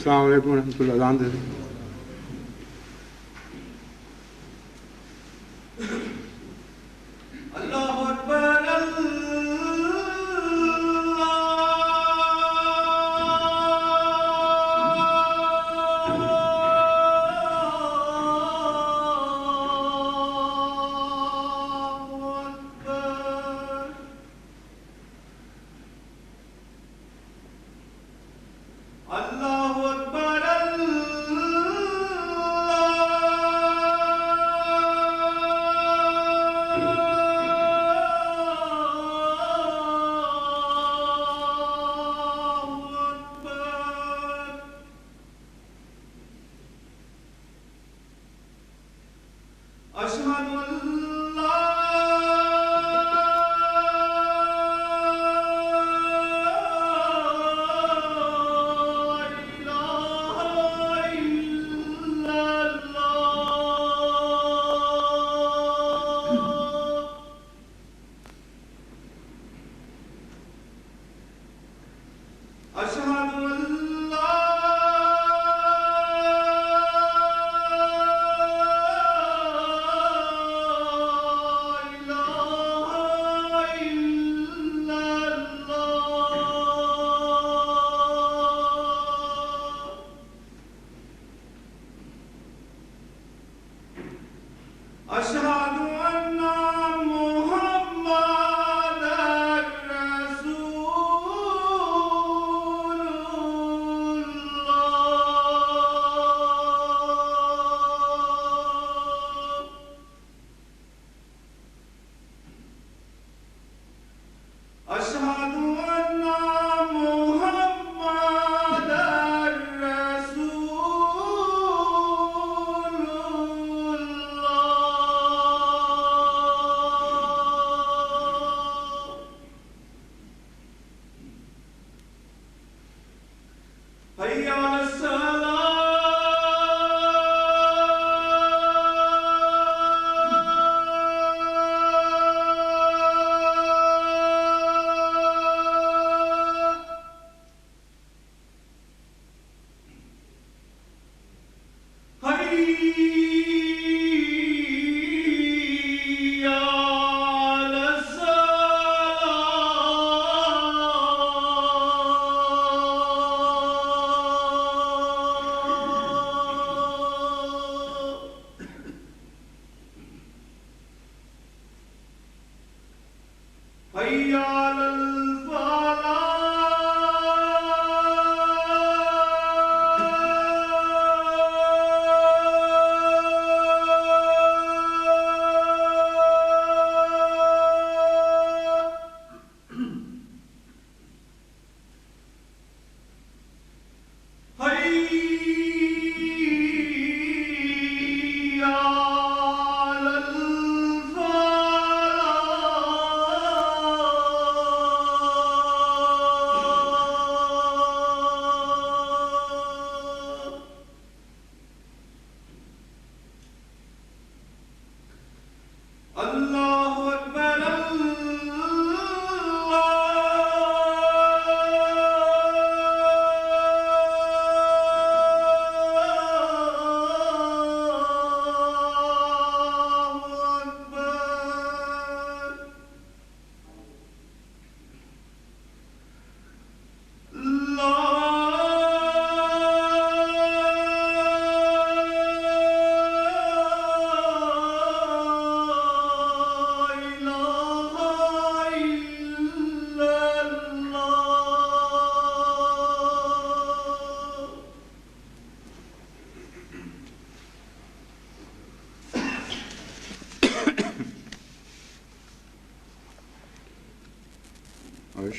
السلام علیکم ورحمۃ اللہ. اذان دے دیں.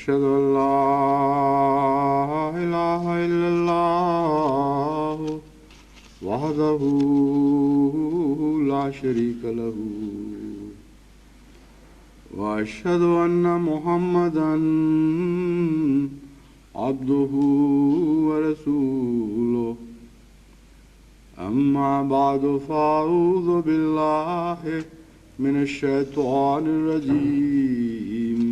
أشهد أن لا إله إلا الله وحده لا شريك له وأشهد أن محمدا عبده ورسوله أما بعد فأعوذ بالله من الشيطان الرجيم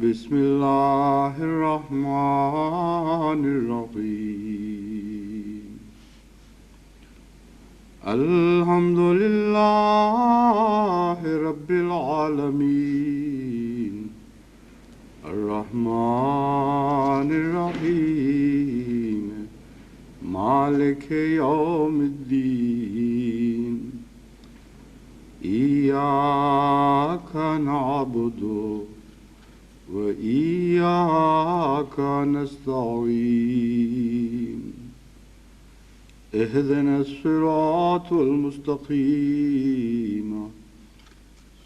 بسم الله الرحمن الرحيم الحمد لله رب العالمين الرحمن الرحيم مالك يوم الدين إياك نعبد وإياك نستعين اهدنا الصراط المستقيم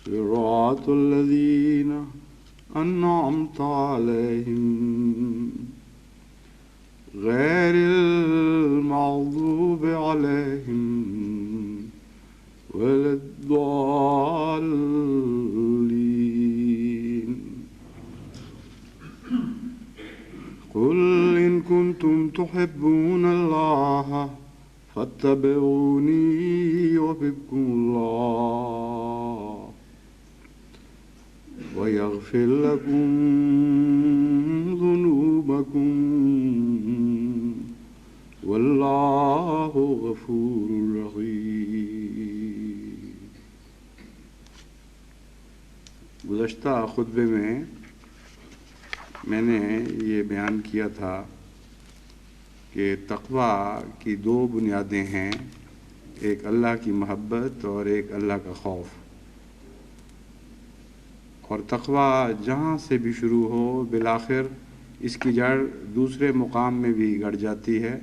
صراط الذين أنعمت عليهم غير المغضوب عليهم ولا الضالين قل إن كنتم تحبون الله فاتبعوني يحببكم الله ويغفر لكم ذنوبكم والله غفور رحیم۔ گزشتہ خطبے میں نے یہ بیان کیا تھا کہ تقویٰ کی دو بنیادیں ہیں، ایک اللہ کی محبت اور ایک اللہ کا خوف، اور تقویٰ جہاں سے بھی شروع ہو بالآخر اس کی جڑ دوسرے مقام میں بھی گڑ جاتی ہے۔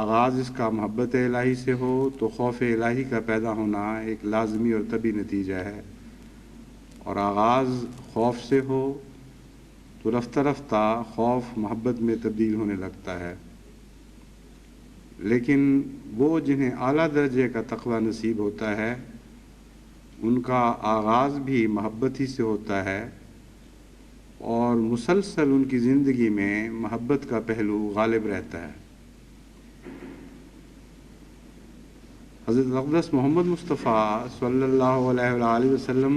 آغاز اس کا محبت الہی سے ہو تو خوف الہی کا پیدا ہونا ایک لازمی اور طبی نتیجہ ہے، اور آغاز خوف سے ہو تو رفتہ رفتہ خوف محبت میں تبدیل ہونے لگتا ہے۔ لیکن وہ جنہیں اعلیٰ درجے کا تقویٰ نصیب ہوتا ہے ان کا آغاز بھی محبت ہی سے ہوتا ہے، اور مسلسل ان کی زندگی میں محبت کا پہلو غالب رہتا ہے۔ حضرت اقدس محمد مصطفیٰ صلی اللہ علیہ وآلہ وسلم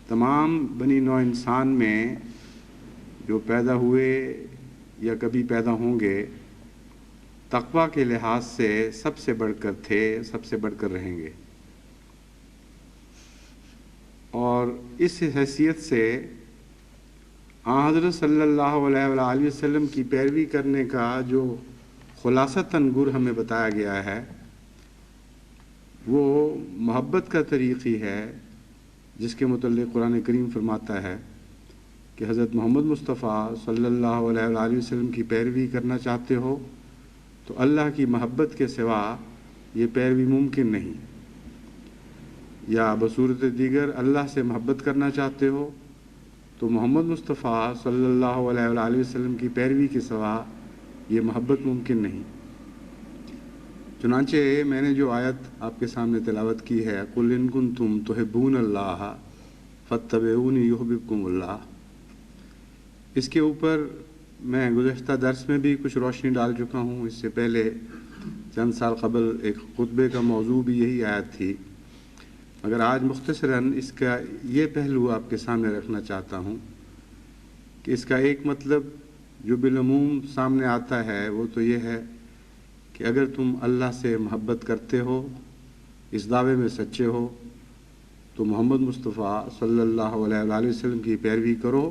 تمام بنی نوع انسان میں جو پیدا ہوئے یا کبھی پیدا ہوں گے تقویٰ کے لحاظ سے سب سے بڑھ کر تھے، سب سے بڑھ کر رہیں گے، اور اس حیثیت سے حضرت صلی اللہ علیہ وآلہ وسلم کی پیروی کرنے کا جو خلاصتاً گر ہمیں بتایا گیا ہے وہ محبت کا طریق ہی ہے، جس کے متعلق قرآن کریم فرماتا ہے کہ حضرت محمد مصطفیٰ صلی اللہ علیہ وآلہ وسلم کی پیروی کرنا چاہتے ہو تو اللہ کی محبت کے سوا یہ پیروی ممکن نہیں، یا بصورت دیگر اللہ سے محبت کرنا چاہتے ہو تو محمد مصطفیٰ صلی اللہ علیہ وآلہ وسلم کی پیروی کے سوا یہ محبت ممکن نہیں۔ چنانچہ میں نے جو آیت آپ کے سامنے تلاوت کی ہے قُلْ إِن كُنتُمْ تُحِبُّونَ اللَّهَ فَاتَّبِعُونِي يُحْبِبْكُمُ اللَّهُ، اس کے اوپر میں گزشتہ درس میں بھی کچھ روشنی ڈال چکا ہوں۔ اس سے پہلے چند سال قبل ایک خطبے کا موضوع بھی یہی آیت تھی، مگر آج مختصراً اس کا یہ پہلو آپ کے سامنے رکھنا چاہتا ہوں کہ اس کا ایک مطلب جو بالعموم سامنے آتا ہے وہ تو یہ ہے کہ اگر تم اللہ سے محبت کرتے ہو، اس دعوے میں سچے ہو، تو محمد مصطفیٰ صلی اللہ علیہ وآلہ وسلم کی پیروی کرو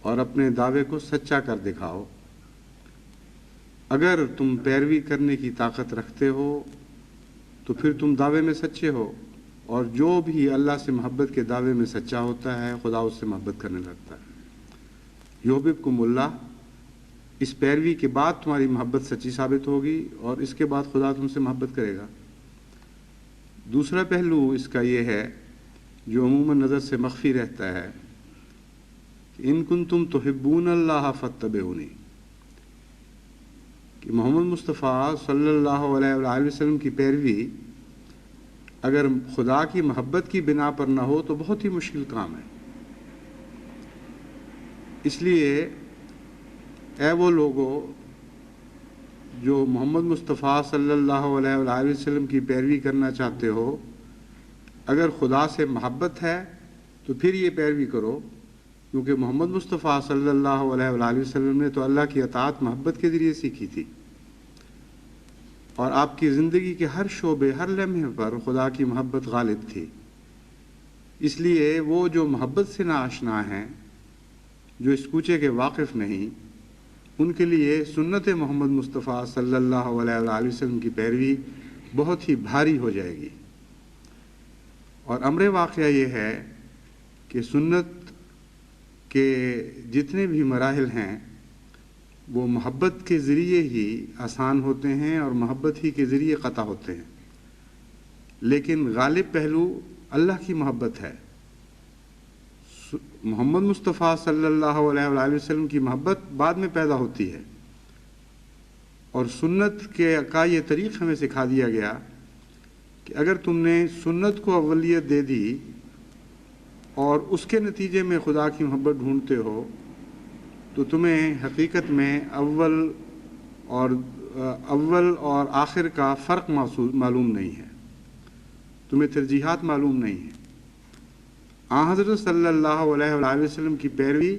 اور اپنے دعوے کو سچا کر دکھاؤ۔ اگر تم پیروی کرنے کی طاقت رکھتے ہو تو پھر تم دعوے میں سچے ہو، اور جو بھی اللہ سے محبت کے دعوے میں سچا ہوتا ہے خدا اس سے محبت کرنے لگتا ہے۔ یحببکم اللہ، اس پیروی کے بعد تمہاری محبت سچی ثابت ہوگی اور اس کے بعد خدا تم سے محبت کرے گا۔ دوسرا پہلو اس کا یہ ہے جو عموماً نظر سے مخفی رہتا ہے کہ ان کنتم تحبون اللہ فاتبعونی، کہ محمد مصطفیٰ صلی اللہ علیہ وآلہ وسلم کی پیروی اگر خدا کی محبت کی بنا پر نہ ہو تو بہت ہی مشکل کام ہے۔ اس لیے اے وہ لوگوں جو محمد مصطفیٰ صلی اللہ علیہ وآلہ وسلم کی پیروی کرنا چاہتے ہو، اگر خدا سے محبت ہے تو پھر یہ پیروی کرو، کیونکہ محمد مصطفیٰ صلی اللہ علیہ وآلہ وسلم نے تو اللہ کی اطاعت محبت کے ذریعے سیکھی تھی، اور آپ کی زندگی کے ہر شعبے، ہر لمحے پر خدا کی محبت غالب تھی۔ اس لیے وہ جو محبت سے ناآشنا ہیں، جو اس کوچے کے واقف نہیں، ان کے لیے سنت محمد مصطفیٰ صلی اللہ علیہ وآلہ وسلم کی پیروی بہت ہی بھاری ہو جائے گی۔ اور امر واقعہ یہ ہے کہ سنت کے جتنے بھی مراحل ہیں وہ محبت کے ذریعے ہی آسان ہوتے ہیں اور محبت ہی کے ذریعے قطع ہوتے ہیں، لیکن غالب پہلو اللہ کی محبت ہے۔ محمد مصطفیٰ صلی اللہ علیہ وآلہ وسلم کی محبت بعد میں پیدا ہوتی ہے، اور سنت کا یہ طریق ہمیں سکھا دیا گیا کہ اگر تم نے سنت کو اولیت دے دی اور اس کے نتیجے میں خدا کی محبت ڈھونڈتے ہو تو تمہیں حقیقت میں اول اور آخر کا فرق معلوم نہیں ہے، تمہیں ترجیحات معلوم نہیں ہیں۔ حضرت صلی اللہ علیہ وآلہ وسلم کی پیروی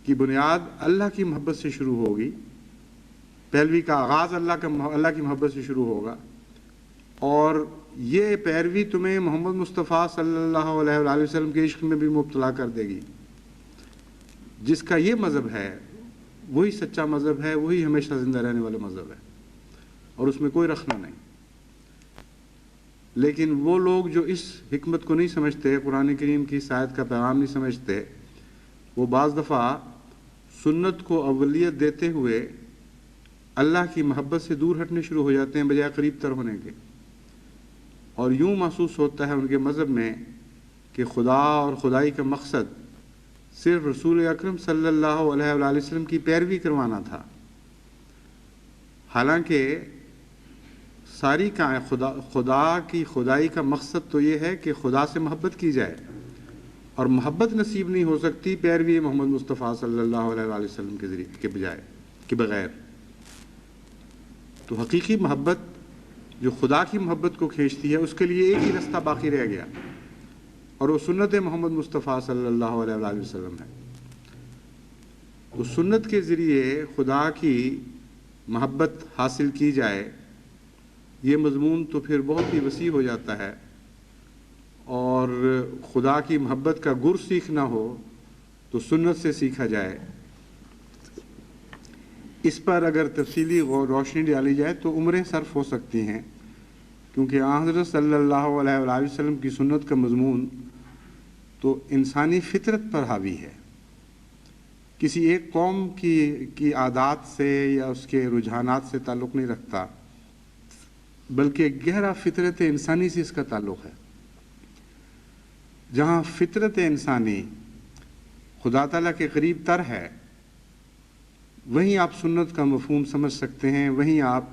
کی بنیاد اللہ کی محبت سے شروع ہوگی، پیروی کا آغاز اللہ کی محبت سے شروع ہوگا، اور یہ پیروی تمہیں محمد مصطفیٰ صلی اللہ علیہ وآلہ وسلم کے عشق میں بھی مبتلا کر دے گی۔ جس کا یہ مذہب ہے وہی سچا مذہب ہے، وہی ہمیشہ زندہ رہنے والا مذہب ہے، اور اس میں کوئی رخنہ نہیں۔ لیکن وہ لوگ جو اس حکمت کو نہیں سمجھتے، قرآن کریم کی اس آیت کا پیغام نہیں سمجھتے، وہ بعض دفعہ سنت کو اولیت دیتے ہوئے اللہ کی محبت سے دور ہٹنے شروع ہو جاتے ہیں بجائے قریب تر ہونے کے، اور یوں محسوس ہوتا ہے ان کے مذہب میں کہ خدا اور خدائی کا مقصد صرف رسول اکرم صلی اللہ علیہ وآلہ وسلم کی پیروی کروانا تھا، حالانکہ ساری خدا کی خدائی کا مقصد تو یہ ہے کہ خدا سے محبت کی جائے، اور محبت نصیب نہیں ہو سکتی پیروی محمد مصطفیٰ صلی اللہ علیہ وآلہ وسلم کے ذریعے کے بغیر۔ تو حقیقی محبت جو خدا کی محبت کو کھینچتی ہے، اس کے لیے ایک ہی رستہ باقی رہ گیا، اور وہ سنت محمد مصطفیٰ صلی اللہ علیہ وآلہ وسلم ہے۔ تو سنت کے ذریعے خدا کی محبت حاصل کی جائے، یہ مضمون تو پھر بہت ہی وسیع ہو جاتا ہے، اور خدا کی محبت کا گر سیکھنا ہو تو سنت سے سیکھا جائے۔ اس پر اگر تفصیلی روشنی ڈالی جائے تو عمریں صرف ہو سکتی ہیں، کیونکہ حضرت صلی اللہ علیہ وآلہ وسلم کی سنت کا مضمون تو انسانی فطرت پر حاوی ہے، کسی ایک قوم کی عادات سے یا اس کے رجحانات سے تعلق نہیں رکھتا، بلکہ گہرا فطرت انسانی سے اس کا تعلق ہے۔ جہاں فطرت انسانی خدا تعالیٰ کے قریب تر ہے، وہیں آپ سنت کا مفہوم سمجھ سکتے ہیں، وہیں آپ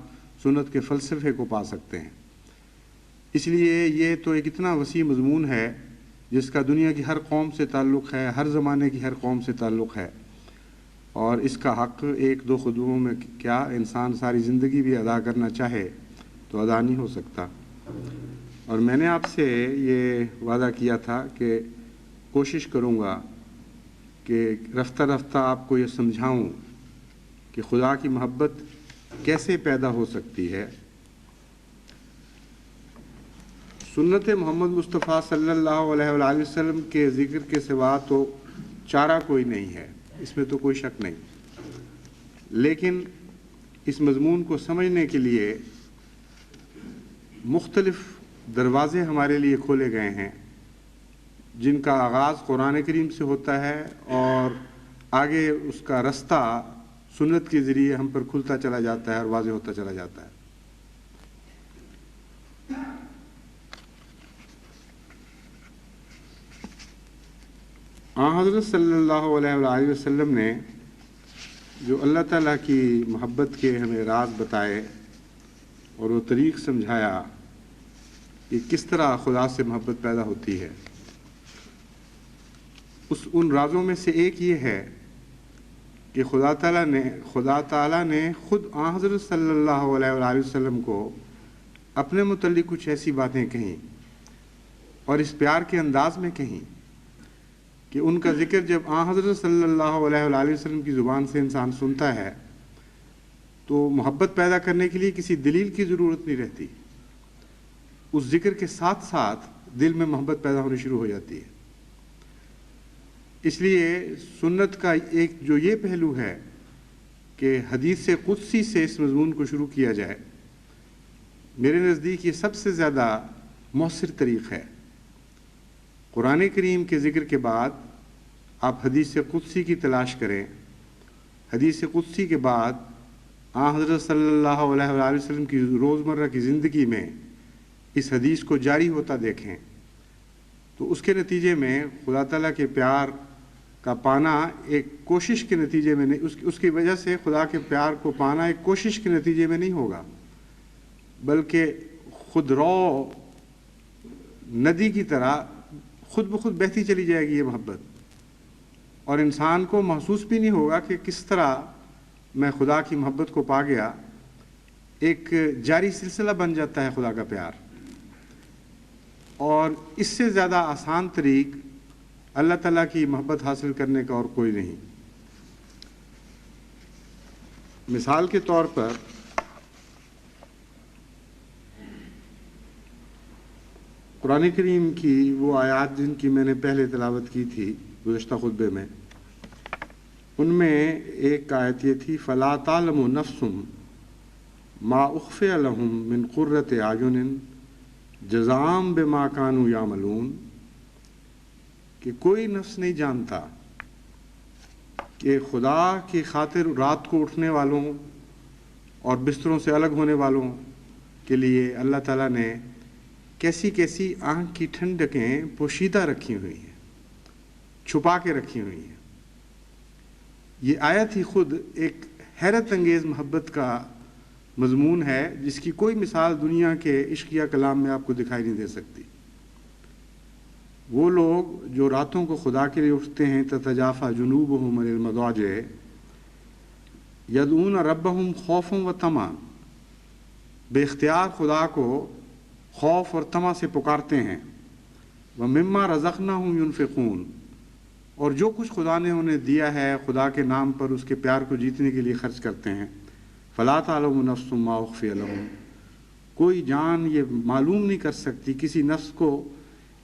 سنت کے فلسفے کو پا سکتے ہیں۔ اس لیے یہ تو ایک اتنا وسیع مضمون ہے جس کا دنیا کی ہر قوم سے تعلق ہے، ہر زمانے کی ہر قوم سے تعلق ہے، اور اس کا حق ایک دو خطبوں میں کیا انسان ساری زندگی بھی ادا کرنا چاہے تو ادا نہیں ہو سکتا۔ اور میں نے آپ سے یہ وعدہ کیا تھا کہ کوشش کروں گا کہ رفتہ رفتہ آپ کو یہ سمجھاؤں کہ خدا کی محبت کیسے پیدا ہو سکتی ہے۔ سنت محمد مصطفیٰ صلی اللہ علیہ وآلہ وسلم کے ذکر کے سوا تو چارہ کوئی نہیں ہے، اس میں تو کوئی شک نہیں، لیکن اس مضمون کو سمجھنے کے لیے مختلف دروازے ہمارے لیے کھولے گئے ہیں، جن کا آغاز قرآن کریم سے ہوتا ہے اور آگے اس کا رستہ سنت کے ذریعے ہم پر کھلتا چلا جاتا ہے اور واضح ہوتا چلا جاتا ہے۔ حضرت صلی اللہ علیہ وآلہ وسلم نے جو اللہ تعالیٰ کی محبت کے ہمیں راز بتائے اور وہ طریق سمجھایا کہ کس طرح خدا سے محبت پیدا ہوتی ہے، ان رازوں میں سے ایک یہ ہے کہ خدا تعالیٰ نے خود حضرت صلی اللہ علیہ وآلہ وسلم کو اپنے متعلق کچھ ایسی باتیں کہیں اور اس پیار کے انداز میں کہیں کہ ان کا ذکر جب حضرت صلی اللہ علیہ وآلہ وسلم کی زبان سے انسان سنتا ہے تو محبت پیدا کرنے کے لیے کسی دلیل کی ضرورت نہیں رہتی، اس ذکر کے ساتھ ساتھ دل میں محبت پیدا ہونی شروع ہو جاتی ہے۔ اس لیے سنت کا ایک جو یہ پہلو ہے کہ حدیث قدسی سے اس مضمون کو شروع کیا جائے، میرے نزدیک یہ سب سے زیادہ مؤثر طریق ہے۔ قرآن کریم کے ذکر کے بعد آپ حدیث قدسی کی تلاش کریں، حدیث قدسی کے بعد حضرت صلی اللہ علیہ وآلہ وسلم کی روزمرہ کی زندگی میں اس حدیث کو جاری ہوتا دیکھیں تو اس کے نتیجے میں خدا تعالیٰ کے پیار کا پانا ایک کوشش کے نتیجے میں نہیں، اس کی وجہ سے خدا کے پیار کو پانا ایک کوشش کے نتیجے میں نہیں ہوگا، بلکہ خود رو ندی کی طرح خود بخود بہتی چلی جائے گی یہ محبت، اور انسان کو محسوس بھی نہیں ہوگا کہ کس طرح میں خدا کی محبت کو پا گیا۔ ایک جاری سلسلہ بن جاتا ہے خدا کا پیار، اور اس سے زیادہ آسان طریق اللہ تعالیٰ کی محبت حاصل کرنے کا اور کوئی نہیں۔ مثال کے طور پر قرآن کریم کی وہ آیات جن کی میں نے پہلے تلاوت کی تھی گزشتہ خطبے میں، ان میں ایک آیت یہ تھی فَلَا تَعْلَمُ نَفْسٌ مَا أُخْفِيَ لَهُم مِّن قُرَّةِ أَعْيُنٍ جَزَاءً بِمَا كَانُوا يَعْمَلُونَ، کہ کوئی نفس نہیں جانتا کہ خدا کی خاطر رات کو اٹھنے والوں اور بستروں سے الگ ہونے والوں کے لیے اللہ تعالیٰ نے کیسی کیسی آنکھ کی ٹھنڈکیں پوشیدہ رکھی ہوئی ہیں، چھپا کے رکھی ہوئی ہیں۔ یہ آیت ہی خود ایک حیرت انگیز محبت کا مضمون ہے جس کی کوئی مثال دنیا کے عشقیہ کلام میں آپ کو دکھائی نہیں دے سکتی۔ وہ لوگ جو راتوں کو خدا کے لیے اٹھتے ہیں تتجافی جنوبہم عن المضاجع یدعون ربہم خوفا و طمعا، بے اختیار خدا کو خوف اور طمع سے پکارتے ہیں، ومما رزقناہم ینفقون، اور جو کچھ خدا نے انہیں دیا ہے خدا کے نام پر اس کے پیار کو جیتنے کے لیے خرچ کرتے ہیں۔ فلا تعلم نفس ما اخفی لہم، کوئی جان یہ معلوم نہیں کر سکتی، کسی نفس کو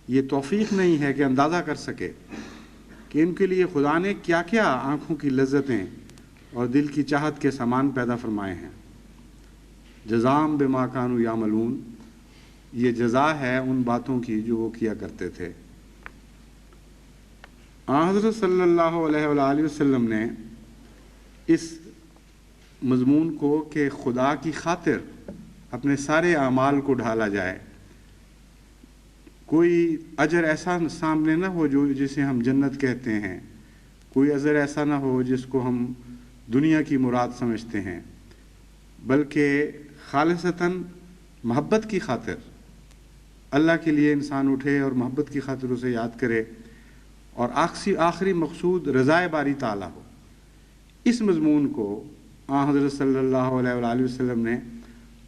یہ توفیق نہیں ہے کہ اندازہ کر سکے کہ ان کے لیے خدا نے کیا کیا آنکھوں کی لذتیں اور دل کی چاہت کے سامان پیدا فرمائے ہیں۔ جزاء بما کانوا یعملون، یہ جزا ہے ان باتوں کی جو وہ کیا کرتے تھے۔ حضرت صلی اللہ علیہ وآلہ وسلم نے اس مضمون کو کہ خدا کی خاطر اپنے سارے اعمال کو ڈھالا جائے، کوئی اجر ایسا سامنے نہ ہو جو جسے ہم جنت کہتے ہیں، کوئی اجر ایسا نہ ہو جس کو ہم دنیا کی مراد سمجھتے ہیں، بلکہ خالصتاً محبت کی خاطر اللہ کے لیے انسان اٹھے اور محبت کی خاطر اسے یاد کرے، اور آخری مقصود رضائے باری تعالیٰ ہو۔ اس مضمون کو حضرت صلی اللہ علیہ وآلہ وسلم نے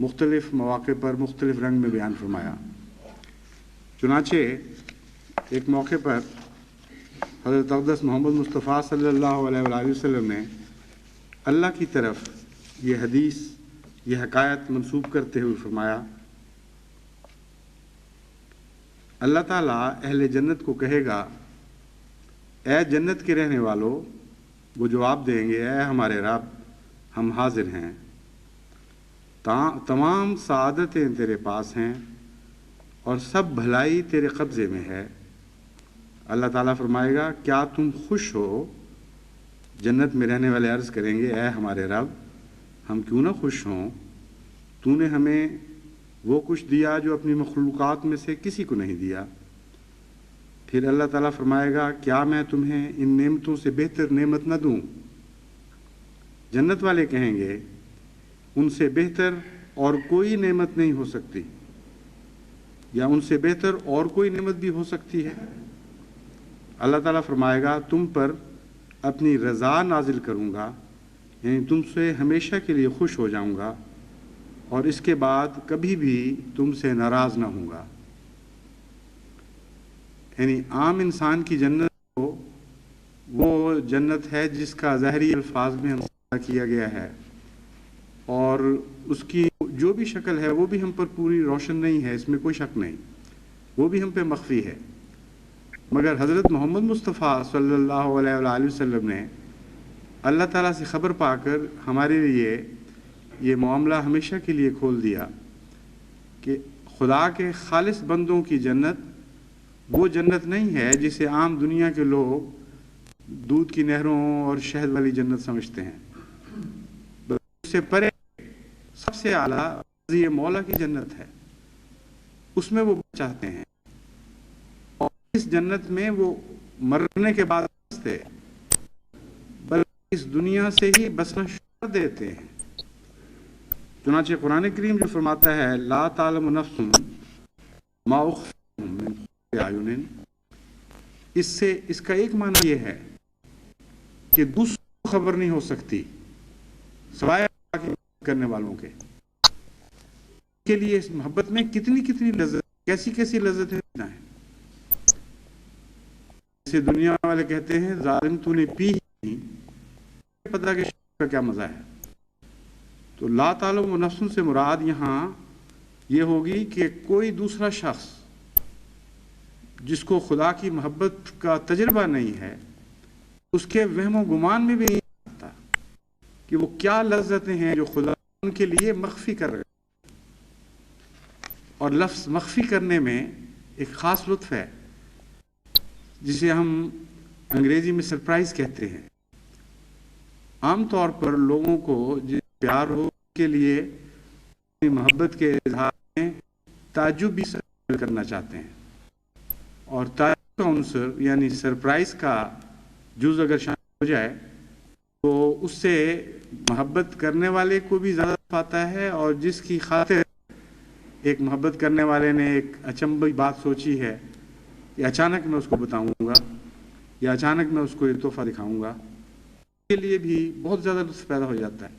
مختلف مواقع پر مختلف رنگ میں بیان فرمایا۔ چنانچہ ایک موقع پر حضرت اقدس محمد مصطفیٰ صلی اللہ علیہ وآلہ وسلم نے اللہ کی طرف یہ حدیث، یہ حکایت منسوب کرتے ہوئے فرمایا، اللہ تعالیٰ اہل جنت کو کہے گا، اے جنت کے رہنے والو، وہ جواب دیں گے، اے ہمارے رب، ہم حاضر ہیں، تمام سعادتیں تیرے پاس ہیں اور سب بھلائی تیرے قبضے میں ہے۔ اللہ تعالیٰ فرمائے گا، کیا تم خوش ہو؟ جنت میں رہنے والے عرض کریں گے، اے ہمارے رب، ہم کیوں نہ خوش ہوں، تو نے ہمیں وہ کچھ دیا جو اپنی مخلوقات میں سے کسی کو نہیں دیا۔ پھر اللہ تعالیٰ فرمائے گا، کیا میں تمہیں ان نعمتوں سے بہتر نعمت نہ دوں؟ جنت والے کہیں گے، ان سے بہتر اور کوئی نعمت نہیں ہو سکتی، یا ان سے بہتر اور کوئی نعمت بھی ہو سکتی ہے۔ اللہ تعالیٰ فرمائے گا، تم پر اپنی رضا نازل کروں گا، یعنی تم سے ہمیشہ کے لیے خوش ہو جاؤں گا، اور اس کے بعد کبھی بھی تم سے ناراض نہ ہوں گا۔ یعنی عام انسان کی جنت کو جنت ہے جس کا ظاہری الفاظ میں ہم کیا گیا ہے، اور اس کی جو بھی شکل ہے وہ بھی ہم پر پوری روشن نہیں ہے، اس میں کوئی شک نہیں، وہ بھی ہم پہ مخفی ہے۔ مگر حضرت محمد مصطفیٰ صلی اللہ علیہ وآلہ وسلم نے اللہ تعالیٰ سے خبر پا کر ہمارے لیے یہ معاملہ ہمیشہ کے لیے کھول دیا کہ خدا کے خالص بندوں کی جنت وہ جنت نہیں ہے جسے عام دنیا کے لوگ دودھ کی نہروں اور شہد والی جنت سمجھتے ہیں، اس سے پرے سب سے اعلیٰ یہ مولا کی جنت ہے، اس میں وہ چاہتے ہیں، اور اس جنت میں وہ مرنے کے بعد بستے بلکہ اس دنیا سے ہی بسنا شروع کر دیتے ہیں۔ چنانچہ قرآن کریم جو فرماتا ہے لا تعلم نفس ما اخفی لهم من قرۃ اعین، اس کا ایک معنی یہ ہے کہ دوسروں کو خبر نہیں ہو سکتی سوائے اللہ کی محبت کرنے والوں کے لیے اس محبت میں کتنی کتنی لذت، کیسی کیسی لذتیں ہیں۔ جیسے دنیا والے کہتے ہیں ظالم تو نے پی ہی نہیں پتہ کہ شراب کا کیا مزہ ہے، تو لا تعلم نفس سے مراد یہاں یہ ہوگی کہ کوئی دوسرا شخص جس کو خدا کی محبت کا تجربہ نہیں ہے، اس کے وہم و گمان میں بھی نہیں آتا کہ وہ کیا لذتیں ہیں جو خدا ان کے لیے مخفی کر رہے ہیں۔ اور لفظ مخفی کرنے میں ایک خاص لطف ہے جسے ہم انگریزی میں سرپرائز کہتے ہیں۔ عام طور پر لوگوں کو جس پیار ہو کے لیے اپنی محبت کے اظہار میں تعجب بھی شامل کرنا چاہتے ہیں، اور تعجب کا عنصر یعنی سرپرائز کا جز اگر شامل ہو جائے تو اس سے محبت کرنے والے کو بھی زیادہ پاتا ہے، اور جس کی خاطر ایک محبت کرنے والے نے ایک اچنبھی بات سوچی ہے کہ اچانک میں اس کو بتاؤں گا یا اچانک میں اس کو یہ تحفہ دکھاؤں گا، اس کے لیے بھی بہت زیادہ لطف پیدا ہو جاتا ہے۔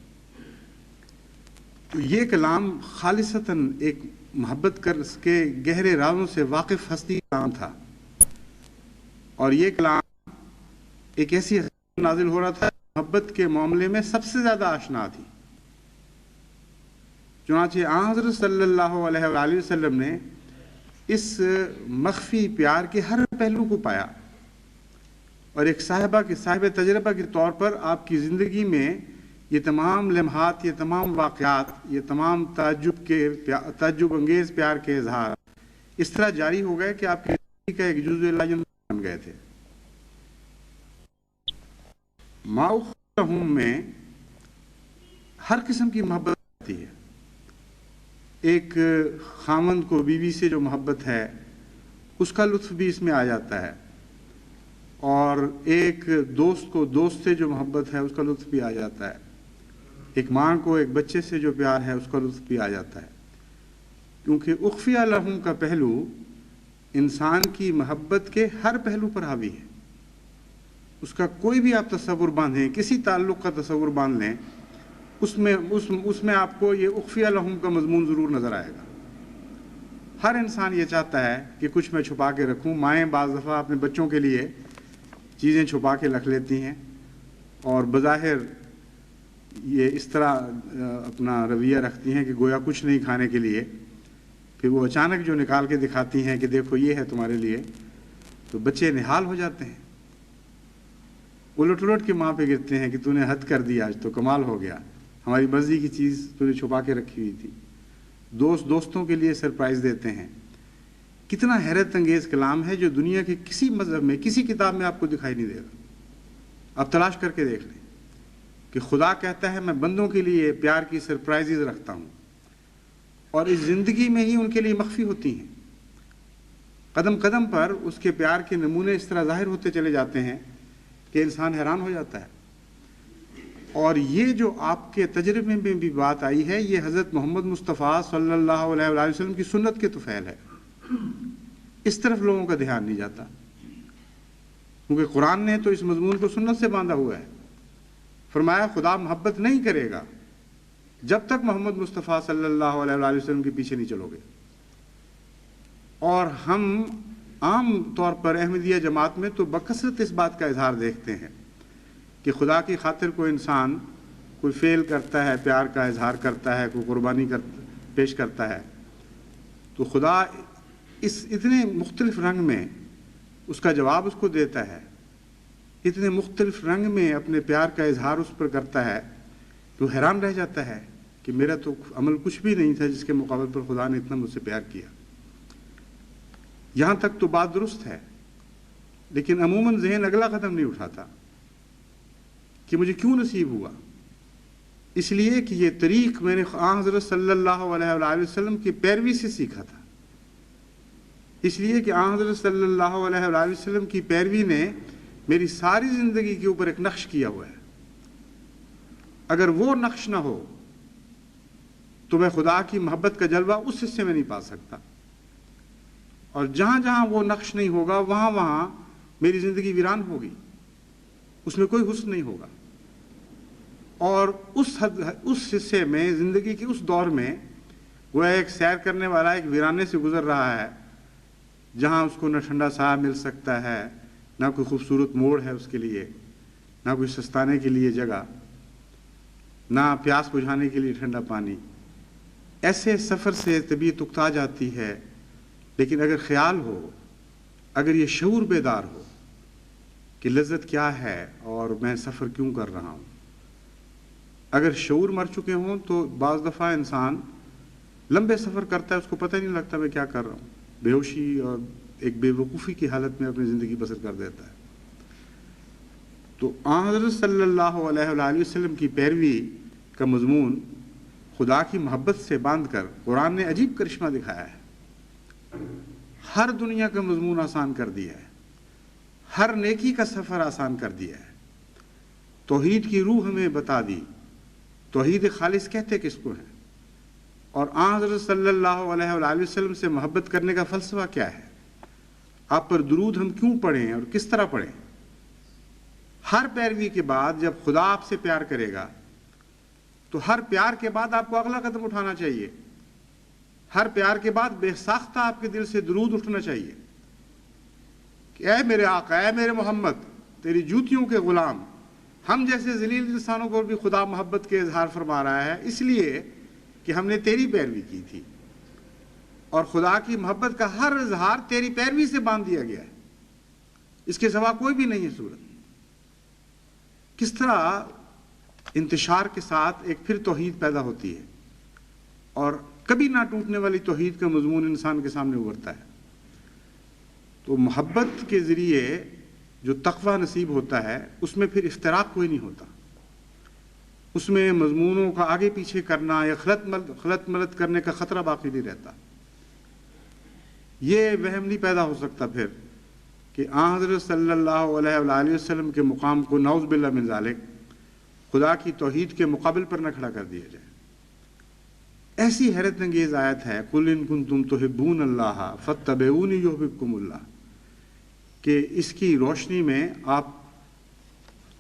تو یہ کلام خالصتاً ایک محبت کر کے گہرے رازوں سے واقف ہستی کلام تھا، اور یہ کلام ایک ایسی نازل ہو رہا تھا محبت کے معاملے میں سب سے زیادہ آشنا تھی۔ چنانچہ آن حضرت صلی اللہ علیہ وآلہ وسلم نے اس مخفی پیار کے ہر پہلو کو پایا، اور ایک صاحب تجربہ کے طور پر آپ کی زندگی میں یہ تمام لمحات، یہ تمام واقعات، یہ تمام تعجب انگیز پیار کے اظہار اس طرح جاری ہو گئے کہ آپ کی زندگی کا ایک جزء لازم بن گئے تھے۔ ما اخفی لهم میں ہر قسم کی محبت آتی ہے۔ ایک خاوند کو بیوی سے جو محبت ہے اس کا لطف بھی اس میں آ جاتا ہے، اور ایک دوست کو دوست سے جو محبت ہے اس کا لطف بھی آ جاتا ہے، ایک ماں کو ایک بچے سے جو پیار ہے اس کا لطف بھی آ جاتا ہے، کیونکہ اخفی لہم کا پہلو انسان کی محبت کے ہر پہلو پر حاوی ہے۔ اس کا کوئی بھی آپ تصور باندھیں، کسی تعلق کا تصور باندھ لیں، اس میں آپ کو یہ اخفی لہم کا مضمون ضرور نظر آئے گا۔ ہر انسان یہ چاہتا ہے کہ کچھ میں چھپا کے رکھوں۔ مائیں بعض دفعہ اپنے بچوں کے لیے چیزیں چھپا کے رکھ لیتی ہیں، اور بظاہر یہ اس طرح اپنا رویہ رکھتی ہیں کہ گویا کچھ نہیں کھانے کے لیے، پھر وہ اچانک جو نکال کے دکھاتی ہیں کہ دیکھو یہ ہے تمہارے لیے، تو بچے نہال ہو جاتے ہیں، الٹ الٹ کے ماں پہ گرتے ہیں کہ تو نے حد کر دیا، آج تو کمال ہو گیا، ہماری مرضی کی چیز تو نے چھپا کے رکھی ہوئی تھی۔ دوستوں کے لیے سرپرائز دیتے ہیں۔ کتنا حیرت انگیز کلام ہے جو دنیا کے کسی مذہب میں، کسی کتاب میں آپ کو دکھائی نہیں دے گا۔ آپ تلاش کر کے دیکھ لیں کہ خدا کہتا ہے میں بندوں کے لیے پیار کی سرپرائزز رکھتا ہوں، اور اس زندگی میں ہی ان کے لیے مخفی ہوتی ہیں۔ قدم قدم پر اس کے پیار کے نمونے اس طرح ظاہر ہوتے چلے جاتے ہیں کہ انسان حیران ہو جاتا ہے۔ اور یہ جو آپ کے تجربے میں بھی بات آئی ہے، یہ حضرت محمد مصطفیٰ صلی اللہ علیہ وآلہ وسلم کی سنت کے طفیل ہے۔ اس طرف لوگوں کا دھیان نہیں جاتا، کیونکہ قرآن نے تو اس مضمون کو سنت سے باندھا ہوا ہے۔ فرمایا خدا محبت نہیں کرے گا جب تک محمد مصطفیٰ صلی اللہ علیہ وآلہ وسلم کے پیچھے نہیں چلو گے۔ اور ہم عام طور پر احمدیہ جماعت میں تو بکثرت اس بات کا اظہار دیکھتے ہیں کہ خدا کی خاطر کوئی انسان کوئی فعل کرتا ہے، پیار کا اظہار کرتا ہے، کوئی قربانی پیش کرتا ہے، تو خدا اس اتنے مختلف رنگ میں اس کا جواب اس کو دیتا ہے، اتنے مختلف رنگ میں اپنے پیار کا اظہار اس پر کرتا ہے تو حیران رہ جاتا ہے کہ میرا تو عمل کچھ بھی نہیں تھا جس کے مقابل پر خدا نے اتنا مجھ سے پیار کیا۔ یہاں تک تو بات درست ہے، لیکن عموماً ذہن اگلا قدم نہیں اٹھاتا کہ مجھے کیوں نصیب ہوا۔ اس لیے کہ یہ طریق میں نے حضرت صلی اللہ علیہ وآلہ وسلم کی پیروی سے سیکھا تھا، اس لیے کہ حضرت صلی اللہ علیہ وآلہ وسلم کی پیروی نے میری ساری زندگی کے اوپر ایک نقش کیا ہوا ہے۔ اگر وہ نقش نہ ہو تو میں خدا کی محبت کا جلوہ اس حصے میں نہیں پا سکتا، اور جہاں جہاں وہ نقش نہیں ہوگا وہاں وہاں میری زندگی ویران ہوگی، اس میں کوئی حسن نہیں ہوگا۔ اور اس حصے میں زندگی کے اس دور میں وہ ایک سیر کرنے والا ایک ویرانے سے گزر رہا ہے، جہاں اس کو نہ ٹھنڈا سایہ مل سکتا ہے، نہ کوئی خوبصورت موڑ ہے اس کے لیے، نہ کوئی سستانے کے لیے جگہ، نہ پیاس بجھانے کے لیے ٹھنڈا پانی۔ ایسے سفر سے طبیعت اکتا جاتی ہے۔ لیکن اگر خیال ہو، اگر یہ شعور بیدار ہو کہ لذت کیا ہے اور میں سفر کیوں کر رہا ہوں، اگر شعور مر چکے ہوں تو بعض دفعہ انسان لمبے سفر کرتا ہے، اس کو پتہ نہیں لگتا میں کیا کر رہا ہوں، بے ہوشی اور ایک بے وقوفی کی حالت میں اپنی زندگی بسر کر دیتا ہے۔ تو حضرت صلی اللہ علیہ وآلہ وسلم کی پیروی کا مضمون خدا کی محبت سے باندھ کر قرآن نے عجیب کرشمہ دکھایا ہے۔ ہر دنیا کا مضمون آسان کر دیا ہے، ہر نیکی کا سفر آسان کر دیا ہے، توحید کی روح ہمیں بتا دی، توحید خالص کہتے کس کو ہیں، اور حضرت صلی اللہ علیہ وآلہ وسلم سے محبت کرنے کا فلسفہ کیا ہے، آپ پر درود ہم کیوں پڑھیں اور کس طرح پڑھیں۔ ہر پیروی کے بعد جب خدا آپ سے پیار کرے گا تو ہر پیار کے بعد آپ کو اگلا قدم اٹھانا چاہیے، ہر پیار کے بعد بے ساختہ آپ کے دل سے درود اٹھنا چاہیے کہ اے میرے آقا، اے میرے محمد، تیری جوتیوں کے غلام، ہم جیسے ذلیل انسانوں کو بھی خدا محبت کے اظہار فرما رہا ہے، اس لیے کہ ہم نے تیری پیروی کی تھی، اور خدا کی محبت کا ہر اظہار تیری پیروی سے باندھ دیا گیا ہے، اس کے سوا کوئی بھی نہیں ہے صورت۔ کس طرح انتشار کے ساتھ ایک پھر توحید پیدا ہوتی ہے، اور کبھی نہ ٹوٹنے والی توحید کا مضمون انسان کے سامنے ابھرتا ہے۔ تو محبت کے ذریعے جو تقوی نصیب ہوتا ہے اس میں پھر افتراق کوئی نہیں ہوتا، اس میں مضمونوں کا آگے پیچھے کرنا یا خلط ملط کرنے کا خطرہ باقی نہیں رہتا۔ یہ وہم نہیں پیدا ہو سکتا پھر کہ حضرت صلی اللہ علیہ وآلہ وسلم کے مقام کو نعوذ باللہ من ذالک خدا کی توحید کے مقابل پر نہ کھڑا کر دیا جائے۔ ایسی حیرت انگیز آیت ہے قُلْ إِن كُنتُمْ تُحِبُّونَ اللَّهَ فَاتَّبِعُونِي يُحْبِبْكُمُ اللَّهُ، کہ اس کی روشنی میں آپ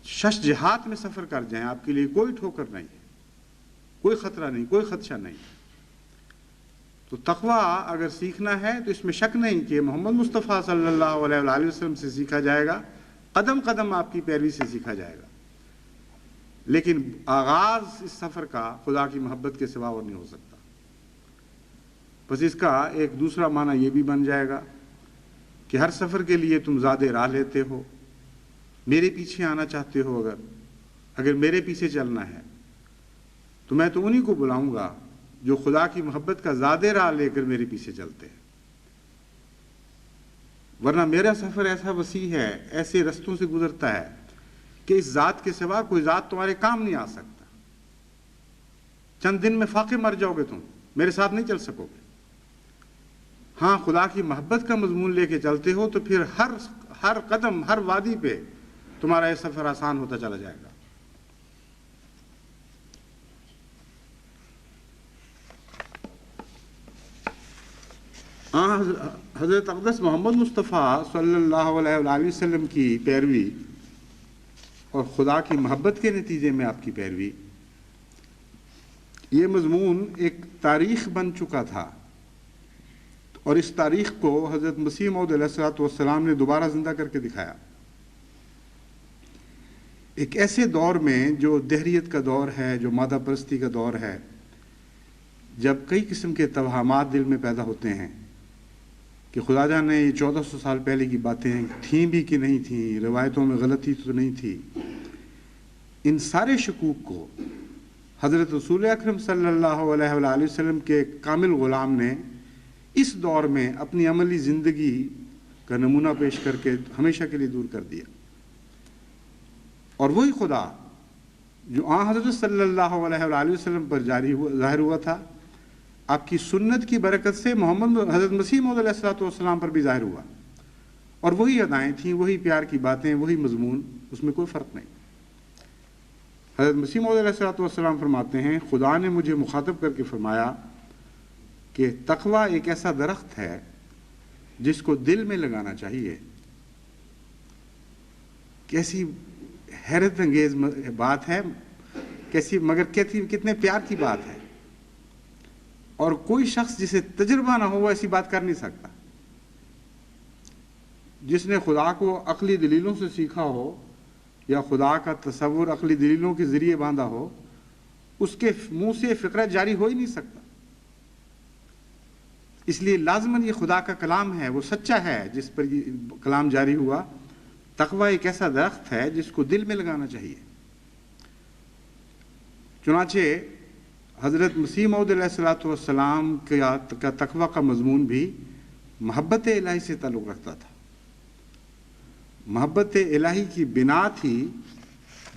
شش جہات میں سفر کر جائیں، آپ کے لیے کوئی ٹھوکر نہیں، کوئی خطرہ نہیں، کوئی خدشہ نہیں۔ تو تقوی اگر سیکھنا ہے تو اس میں شک نہیں کہ محمد مصطفیٰ صلی اللہ علیہ وآلہ وسلم سے سیکھا جائے گا، قدم قدم آپ کی پیروی سے سیکھا جائے گا، لیکن آغاز اس سفر کا خدا کی محبت کے سوا اور نہیں ہو سکتا۔ بس اس کا ایک دوسرا معنی یہ بھی بن جائے گا کہ ہر سفر کے لیے تم زیادہ راہ لیتے ہو، میرے پیچھے آنا چاہتے ہو، اگر میرے پیچھے چلنا ہے تو میں تو انہی کو بلاؤں گا جو خدا کی محبت کا زیادہ راہ لے کر میرے پیچھے چلتے ہیں، ورنہ میرا سفر ایسا وسیع ہے، ایسے رستوں سے گزرتا ہے کہ اس ذات کے سوا کوئی ذات تمہارے کام نہیں آ سکتا۔ چند دن میں فاقے مر جاؤ گے، تم میرے ساتھ نہیں چل سکو گے۔ ہاں خدا کی محبت کا مضمون لے کے چلتے ہو تو پھر ہر قدم، ہر وادی پہ تمہارا یہ سفر آسان ہوتا چلا جائے گا۔ حضرت اقدس محمد مصطفیٰ صلی اللہ علیہ وآلہ وسلم کی پیروی اور خدا کی محبت کے نتیجے میں آپ کی پیروی، یہ مضمون ایک تاریخ بن چکا تھا، اور اس تاریخ کو حضرت مسیح موعود علیہ الصلوۃ والسلام نے دوبارہ زندہ کر کے دکھایا۔ ایک ایسے دور میں جو دہریت کا دور ہے، جو مادہ پرستی کا دور ہے، جب کئی قسم کے توہمات دل میں پیدا ہوتے ہیں کہ خدا جانے یہ 1400 سال پہلے کی باتیں تھیں بھی کہ نہیں تھیں، روایتوں میں غلطی تو نہیں تھی، ان سارے شکوک کو حضرت رسول اکرم صلی اللہ علیہ وآلہ وسلم کے کامل غلام نے اس دور میں اپنی عملی زندگی کا نمونہ پیش کر کے ہمیشہ کے لیے دور کر دیا۔ اور وہی خدا جو حضرت صلی اللہ علیہ وآلہ وسلم پر ظاہر ہوا تھا، آپ کی سنت کی برکت سے حضرت مسیح موعود علیہ السلام پر بھی ظاہر ہوا، اور وہی ادائیں تھیں، وہی پیار کی باتیں، وہی مضمون، اس میں کوئی فرق نہیں۔ حضرت مسیح موعود علیہ السلام فرماتے ہیں، خدا نے مجھے مخاطب کر کے فرمایا کہ تقویٰ ایک ایسا درخت ہے جس کو دل میں لگانا چاہیے۔ کیسی حیرت انگیز بات ہے، مگر کتنے پیار کی بات ہے، اور کوئی شخص جسے تجربہ نہ ہو وہ ایسی بات کر نہیں سکتا۔ جس نے خدا کو عقلی دلیلوں سے سیکھا ہو یا خدا کا تصور عقلی دلیلوں کے ذریعے باندھا ہو، اس کے منہ سے فقرہ جاری ہو ہی نہیں سکتا۔ اس لیے لازماً یہ خدا کا کلام ہے، وہ سچا ہے جس پر یہ کلام جاری ہوا۔ تقویٰ ایک ایسا درخت ہے جس کو دل میں لگانا چاہیے۔ چنانچہ حضرت مسیح موعود علیہ السلام کا تقویٰ کا مضمون بھی محبت الہی سے تعلق رکھتا تھا۔ محبت الہی کی بنا تھی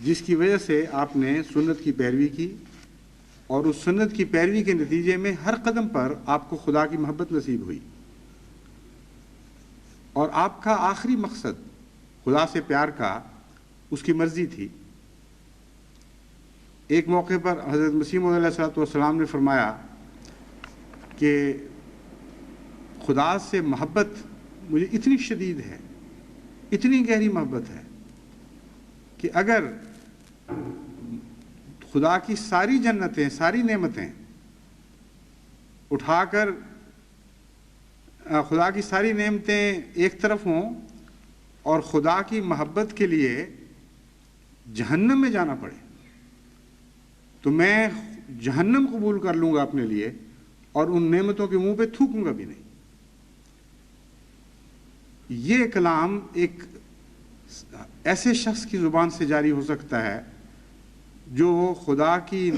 جس کی وجہ سے آپ نے سنت کی پیروی کی، اور اس سنت کی پیروی کے نتیجے میں ہر قدم پر آپ کو خدا کی محبت نصیب ہوئی، اور آپ کا آخری مقصد خدا سے پیار کا اس کی مرضی تھی۔ ایک موقع پر حضرت مسیح موعود علیہ السلام نے فرمایا کہ خدا سے محبت مجھے اتنی شدید ہے، اتنی گہری محبت ہے کہ اگر خدا کی ساری جنتیں، ساری نعمتیں اٹھا کر خدا کی ساری نعمتیں ایک طرف ہوں اور خدا کی محبت کے لیے جہنم میں جانا پڑے، تو میں جہنم قبول کر لوں گا اپنے لیے، اور ان نعمتوں کے منہ پہ تھوکوں گا بھی نہیں۔ یہ کلام ایک ایسے شخص کی زبان سے جاری ہو سکتا ہے جو خدا کی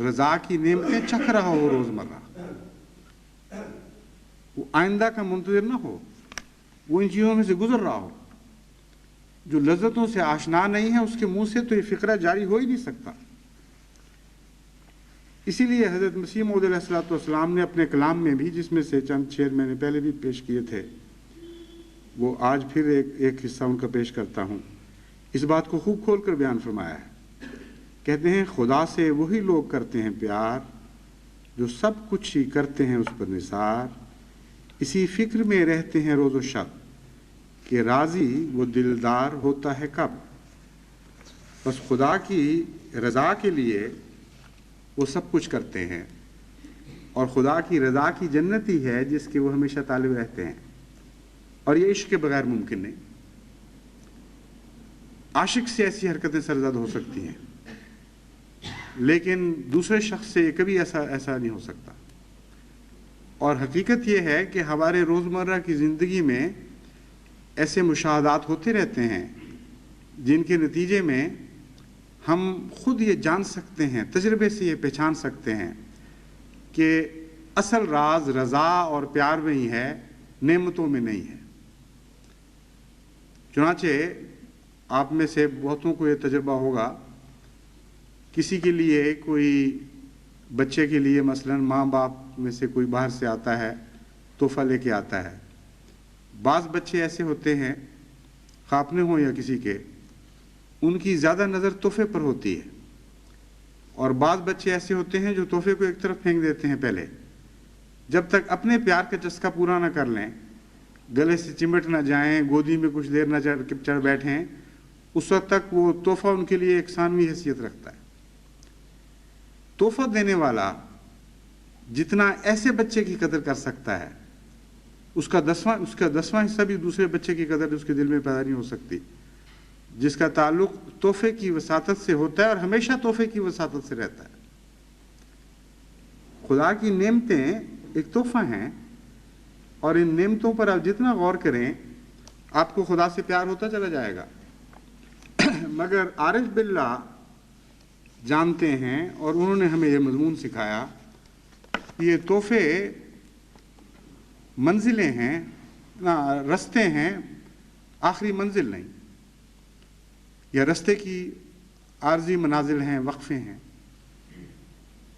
رضا کی نعمتیں چکھ رہا ہو روزمرہ، وہ آئندہ کا منتظر نہ ہو، وہ ان چیزوں میں سے گزر رہا ہو۔ جو لذتوں سے آشنا نہیں ہے اس کے منہ سے تو یہ فقرہ جاری ہو ہی نہیں سکتا۔ اسی لیے حضرت مسیح موعود علیہ السلام نے اپنے کلام میں بھی، جس میں سے چند شعر میں نے پہلے بھی پیش کیے تھے، وہ آج پھر ایک حصہ ان کا پیش کرتا ہوں، اس بات کو خوب کھول کر بیان فرمایا ہے۔ کہتے ہیں، خدا سے وہی لوگ کرتے ہیں پیار جو سب کچھ ہی کرتے ہیں اس پر نثار، اسی فکر میں رہتے ہیں روز و شب کہ راضی وہ دلدار ہوتا ہے کب۔ بس خدا کی رضا کے لیے وہ سب کچھ کرتے ہیں، اور خدا کی رضا کی جنت ہی ہے جس کے وہ ہمیشہ طالب رہتے ہیں، اور یہ عشق کے بغیر ممکن نہیں۔ عاشق سے ایسی حرکتیں سرزد ہو سکتی ہیں، لیکن دوسرے شخص سے یہ کبھی ایسا نہیں ہو سکتا۔ اور حقیقت یہ ہے کہ ہمارے روزمرہ کی زندگی میں ایسے مشاہدات ہوتے رہتے ہیں جن کے نتیجے میں ہم خود یہ جان سکتے ہیں، تجربے سے یہ پہچان سکتے ہیں کہ اصل راز رضا اور پیار میں ہی ہے، نعمتوں میں نہیں ہے۔ چنانچہ آپ میں سے بہتوں کو یہ تجربہ ہوگا، کسی کے لیے، کوئی بچے کے لیے مثلا ماں باپ میں سے کوئی باہر سے آتا ہے، تحفہ لے کے آتا ہے۔ بعض بچے ایسے ہوتے ہیں، خواہ اپنے ہوں یا کسی کے، ان کی زیادہ نظر تحفے پر ہوتی ہے، اور بعض بچے ایسے ہوتے ہیں جو تحفے کو ایک طرف پھینک دیتے ہیں پہلے، جب تک اپنے پیار کا چسکا پورا نہ کر لیں، گلے سے چمٹ نہ جائیں، گودی میں کچھ دیر نہ چڑھ بیٹھیں، اس وقت تک وہ تحفہ ان کے لیے ایک ثانوی حیثیت رکھتا ہے۔ تحفہ دینے والا جتنا ایسے بچے کی قدر کر سکتا ہے، اس کا 10واں حصہ بھی دوسرے بچے کی قدر اس کے دل میں پیدا نہیں ہو سکتی۔ جس کا تعلق تحفے کی وساطت سے ہوتا ہے اور ہمیشہ تحفے کی وساطت سے رہتا ہے۔ خدا کی نعمتیں ایک تحفہ ہیں، اور ان نعمتوں پر آپ جتنا غور کریں آپ کو خدا سے پیار ہوتا چلا جائے گا۔ مگر عارف باللہ جانتے ہیں، اور انہوں نے ہمیں یہ مضمون سکھایا کہ یہ تحفے منزلیں ہیں، رستے ہیں، آخری منزل نہیں، یا رستے کی عارضی منازل ہیں، وقفے ہیں۔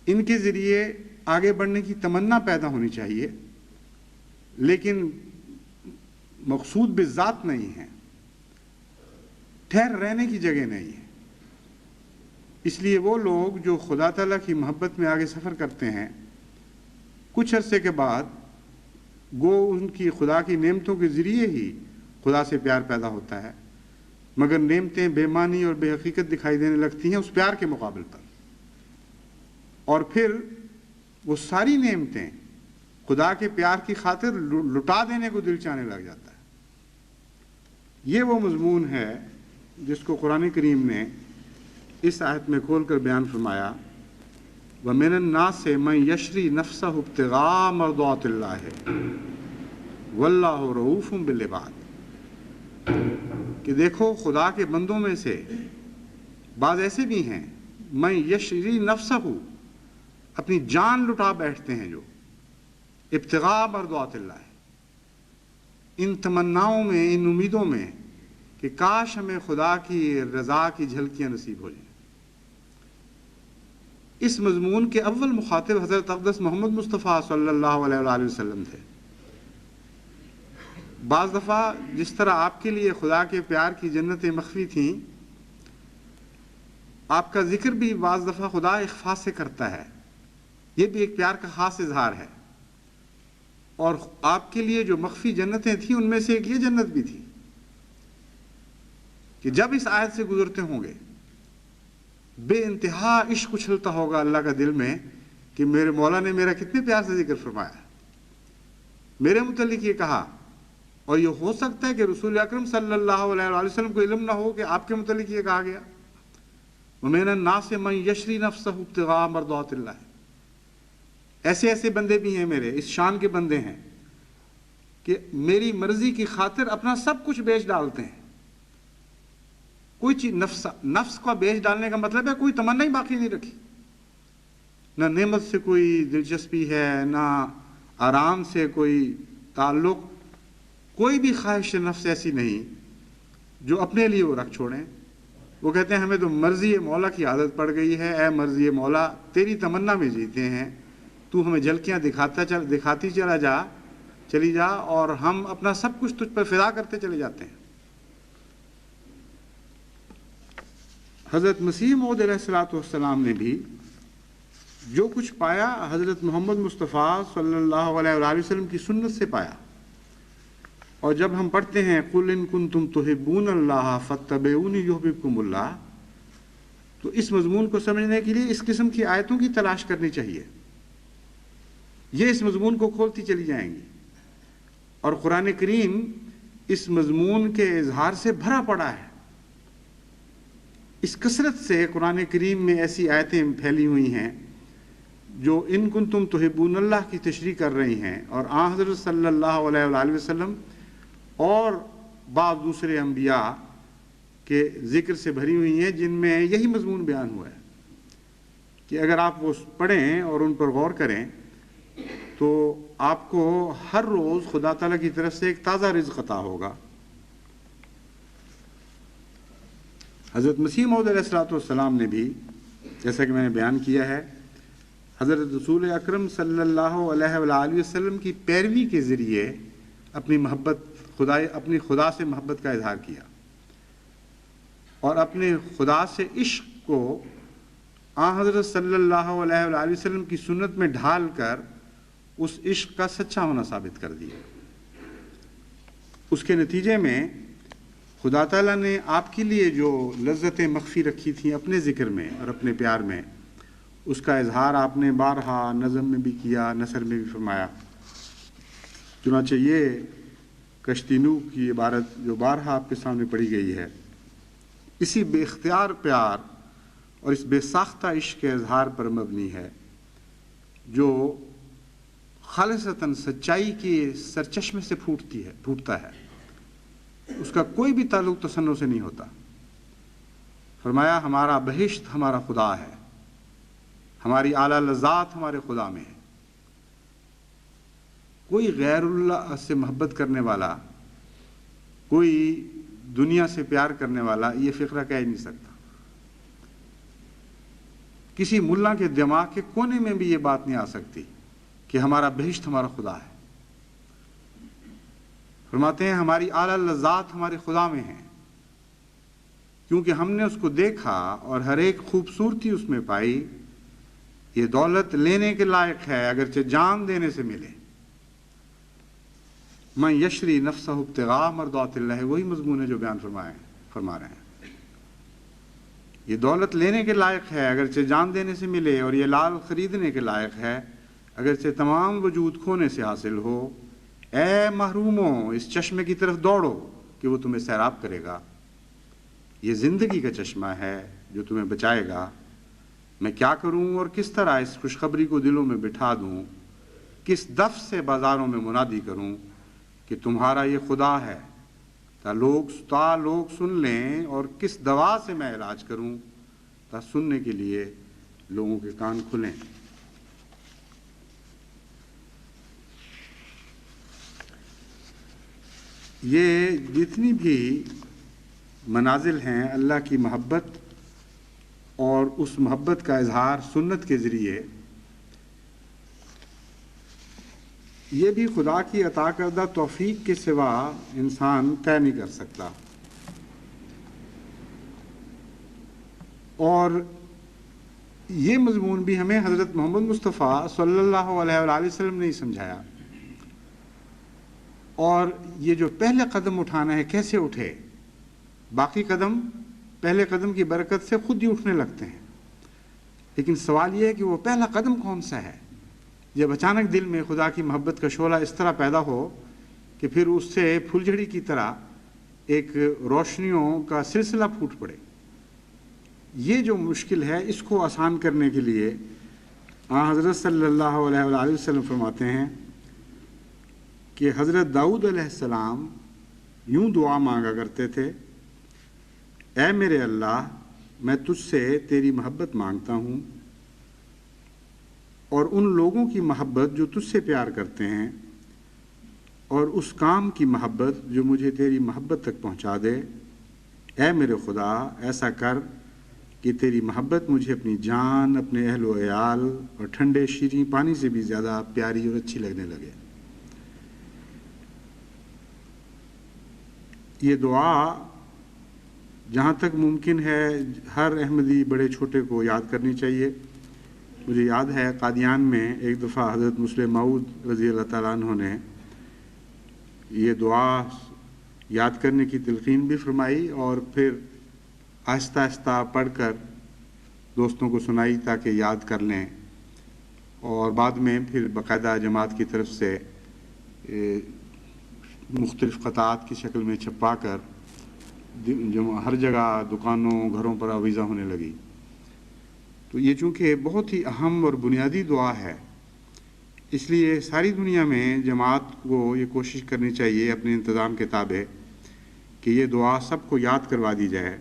ان کے ذریعے آگے بڑھنے کی تمنا پیدا ہونی چاہیے، لیکن مقصود بالذات نہیں ہے، ٹھہر رہنے کی جگہ نہیں ہے۔ اس لیے وہ لوگ جو خدا تعالیٰ کی محبت میں آگے سفر کرتے ہیں، کچھ عرصے کے بعد گو ان کی خدا کی نعمتوں کے ذریعے ہی خدا سے پیار پیدا ہوتا ہے، مگر نعمتیں بے معنی اور بے حقیقت دکھائی دینے لگتی ہیں اس پیار کے مقابل پر، اور پھر وہ ساری نعمتیں خدا کے پیار کی خاطر لٹا دینے کو دل چاہنے لگ جاتا ہے۔ یہ وہ مضمون ہے جس کو قرآن کریم نے اس آیت میں کھول کر بیان فرمایا، وَمِنَ النَّاسِ مَن يَشْرِي نَفْسَهُ ابْتِغَاءَ مَرْضَاتِ اللَّهِ وَاللَّهُ رَءُوفٌ بِالْعِبَادِ، کہ دیکھو خدا کے بندوں میں سے بعض ایسے بھی ہیں، مَن يَشْرِي نَفْسَهُ، اپنی جان لٹا بیٹھتے ہیں، جو ابتغاء مرضات اللہ، ان تمناؤں میں، ان امیدوں میں کہ کاش ہمیں خدا کی رضا کی جھلکیاں نصیب ہو جائیں۔ اس مضمون کے اول مخاطب حضرت اقدس محمد مصطفیٰ صلی اللہ علیہ وآلہ وسلم تھے۔ بعض دفعہ جس طرح آپ کے لیے خدا کے پیار کی جنتیں مخفی تھیں، آپ کا ذکر بھی بعض دفعہ خدا اخفا سے کرتا ہے، یہ بھی ایک پیار کا خاص اظہار ہے۔ اور آپ کے لیے جو مخفی جنتیں تھیں ان میں سے ایک یہ جنت بھی تھی کہ جب اس آیت سے گزرتے ہوں گے بے انتہا عشق اچھلتا ہوگا اللہ کا دل میں کہ میرے مولا نے میرا کتنے پیار سے ذکر فرمایا، میرے متعلق یہ کہا۔ اور یہ ہو سکتا ہے کہ رسول اکرم صلی اللہ علیہ وآلہ وسلم کو علم نہ ہو کہ آپ کے متعلق یہ کہا گیا، وَمِنَ النَّاسِ مَن يَشْرِي نَفْسَهُ ابْتِغَاءَ مَرْضَاتِ اللَّهِ۔ ایسے ایسے بندے بھی ہیں میرے، اس شان کے بندے ہیں کہ میری مرضی کی خاطر اپنا سب کچھ بیچ ڈالتے ہیں۔ کوئی چیز نفس کا بیچ ڈالنے کا مطلب ہے کوئی تمنا ہی باقی نہیں رکھی، نہ نعمت سے کوئی دلچسپی ہے، نہ آرام سے کوئی تعلق، کوئی بھی خواہش نفس ایسی نہیں جو اپنے لیے وہ رکھ چھوڑیں۔ وہ کہتے ہیں ہمیں تو مرضی مولا کی عادت پڑ گئی ہے، اے مرضی مولا تیری تمنا میں جیتے ہیں، تو ہمیں جھلکیاں دکھاتی چلی جا اور ہم اپنا سب کچھ تجھ پر فدا کرتے چلے جاتے ہیں۔ حضرت مسیح موعود علیہ السلام نے بھی جو کچھ پایا حضرت محمد مصطفیٰ صلی اللہ علیہ وآلہ وسلم کی سنت سے پایا۔ اور جب ہم پڑھتے ہیں قُلْ إِن كُنتُمْ تُحِبُّونَ اللَّهَ فَاتَّبِعُونِي يُحْبِبْكُمُ اللَّهُ، تو اس مضمون کو سمجھنے کے لیے اس قسم کی آیتوں کی تلاش کرنی چاہیے، یہ اس مضمون کو کھولتی چلی جائیں گی۔ اور قرآن کریم اس مضمون کے اظہار سے بھرا پڑا ہے۔ اس کثرت سے قرآن کریم میں ایسی آیتیں پھیلی ہوئی ہیں جو ان کنتم تحبون اللہ کی تشریح کر رہی ہیں، اور آن حضرت صلی اللہ علیہ وآلہ وسلم اور بعض دوسرے انبیاء کے ذکر سے بھری ہوئی ہیں، جن میں یہی مضمون بیان ہوا ہے کہ اگر آپ وہ پڑھیں اور ان پر غور کریں تو آپ کو ہر روز خدا تعالیٰ کی طرف سے ایک تازہ رزق عطا ہوگا۔ حضرت مسیح موعود علیہ السلام نے بھی، جیسا کہ میں نے بیان کیا ہے، حضرت رسول اکرم صلی اللہ علیہ وآلہ وسلم کی پیروی کے ذریعے اپنی خدا سے محبت کا اظہار کیا، اور اپنے خدا سے عشق کو آن حضرت صلی اللہ علیہ وآلہ وسلم کی سنت میں ڈھال کر اس عشق کا سچا ہونا ثابت کر دیا۔ اس کے نتیجے میں خدا تعالیٰ نے آپ کے لیے جو لذتیں مخفی رکھی تھیں اپنے ذکر میں اور اپنے پیار میں، اس کا اظہار آپ نے بارہا نظم میں بھی کیا، نثر میں بھی فرمایا۔ چنانچہ یہ کشتی نوح کی عبارت جو بارہا آپ کے سامنے پڑھی گئی ہے، اسی بے اختیار پیار اور اس بے ساختہ عشق کے اظہار پر مبنی ہے جو خالصتاً سچائی کے سرچشمے سے پھوٹتا ہے. اس کا کوئی بھی تعلق تصنع سے نہیں ہوتا. فرمایا ہمارا بہشت ہمارا خدا ہے، ہماری اعلیٰ لذات ہمارے خدا میں ہے. کوئی غیر اللہ سے محبت کرنے والا، کوئی دنیا سے پیار کرنے والا یہ فقرہ کہہ ہی نہیں سکتا. کسی ملا کے دماغ کے کونے میں بھی یہ بات نہیں آ سکتی کہ ہمارا بہشت ہمارا خدا ہے. فرماتے ہیں ہماری اعلیٰ لذات ہمارے خدا میں ہیں، کیونکہ ہم نے اس کو دیکھا اور ہر ایک خوبصورتی اس میں پائی. یہ دولت لینے کے لائق ہے اگرچہ جان دینے سے ملے. من یشری نفسہ ابتغاء مرضات اللہ، وہی مضمون ہے جو بیان فرما رہے ہیں. یہ دولت لینے کے لائق ہے اگرچہ جان دینے سے ملے، اور یہ لال خریدنے کے لائق ہے اگرچہ تمام وجود کھونے سے حاصل ہو. اے محروموں، اس چشمے کی طرف دوڑو کہ وہ تمہیں سیراب کرے گا. یہ زندگی کا چشمہ ہے جو تمہیں بچائے گا. میں کیا کروں اور کس طرح اس خوشخبری کو دلوں میں بٹھا دوں، کس دف سے بازاروں میں منادی کروں کہ تمہارا یہ خدا ہے، تا لوگ سن لیں، اور کس دوا سے میں علاج کروں تا سننے کے لیے لوگوں کے کان کھلیں. یہ جتنی بھی منازل ہیں اللہ کی محبت اور اس محبت کا اظہار سنت کے ذریعے، یہ بھی خدا کی عطا کردہ توفیق کے سوا انسان طے نہیں کر سکتا. اور یہ مضمون بھی ہمیں حضرت محمد مصطفیٰ صلی اللہ علیہ وآلہ وسلم نے ہی سمجھایا. اور یہ جو پہلے قدم اٹھانا ہے کیسے اٹھے؟ باقی قدم پہلے قدم کی برکت سے خود ہی اٹھنے لگتے ہیں، لیکن سوال یہ ہے کہ وہ پہلا قدم کون سا ہے؟ جب اچانک دل میں خدا کی محبت کا شعلہ اس طرح پیدا ہو کہ پھر اس سے پھلجھڑی کی طرح ایک روشنیوں کا سلسلہ پھوٹ پڑے. یہ جو مشکل ہے اس کو آسان کرنے کے لیے حضرت صلی اللہ علیہ وآلہ وسلم فرماتے ہیں کہ حضرت داؤد علیہ السلام یوں دعا مانگا کرتے تھے: اے میرے اللہ، میں تجھ سے تیری محبت مانگتا ہوں اور ان لوگوں کی محبت جو تجھ سے پیار کرتے ہیں، اور اس کام کی محبت جو مجھے تیری محبت تک پہنچا دے. اے میرے خدا، ایسا کر کہ تیری محبت مجھے اپنی جان، اپنے اہل و عیال اور ٹھنڈے شیریں پانی سے بھی زیادہ پیاری اور اچھی لگنے لگے. یہ دعا جہاں تک ممکن ہے ہر احمدی بڑے چھوٹے کو یاد کرنی چاہیے. مجھے یاد ہے قادیان میں ایک دفعہ حضرت مسلم موعود رضی اللہ تعالیٰ عنہ نے یہ دعا یاد کرنے کی تلقین بھی فرمائی، اور پھر آہستہ آہستہ پڑھ کر دوستوں کو سنائی تاکہ یاد کر لیں، اور بعد میں پھر باقاعدہ جماعت کی طرف سے مختلف قطعات کی شکل میں چھپا کر ہر جگہ دکانوں گھروں پر آویزہ ہونے لگی. تو یہ چونکہ بہت ہی اہم اور بنیادی دعا ہے، اس لیے ساری دنیا میں جماعت کو یہ کوشش کرنی چاہیے اپنے انتظام کے تابع کہ یہ دعا سب کو یاد کروا دی جائے.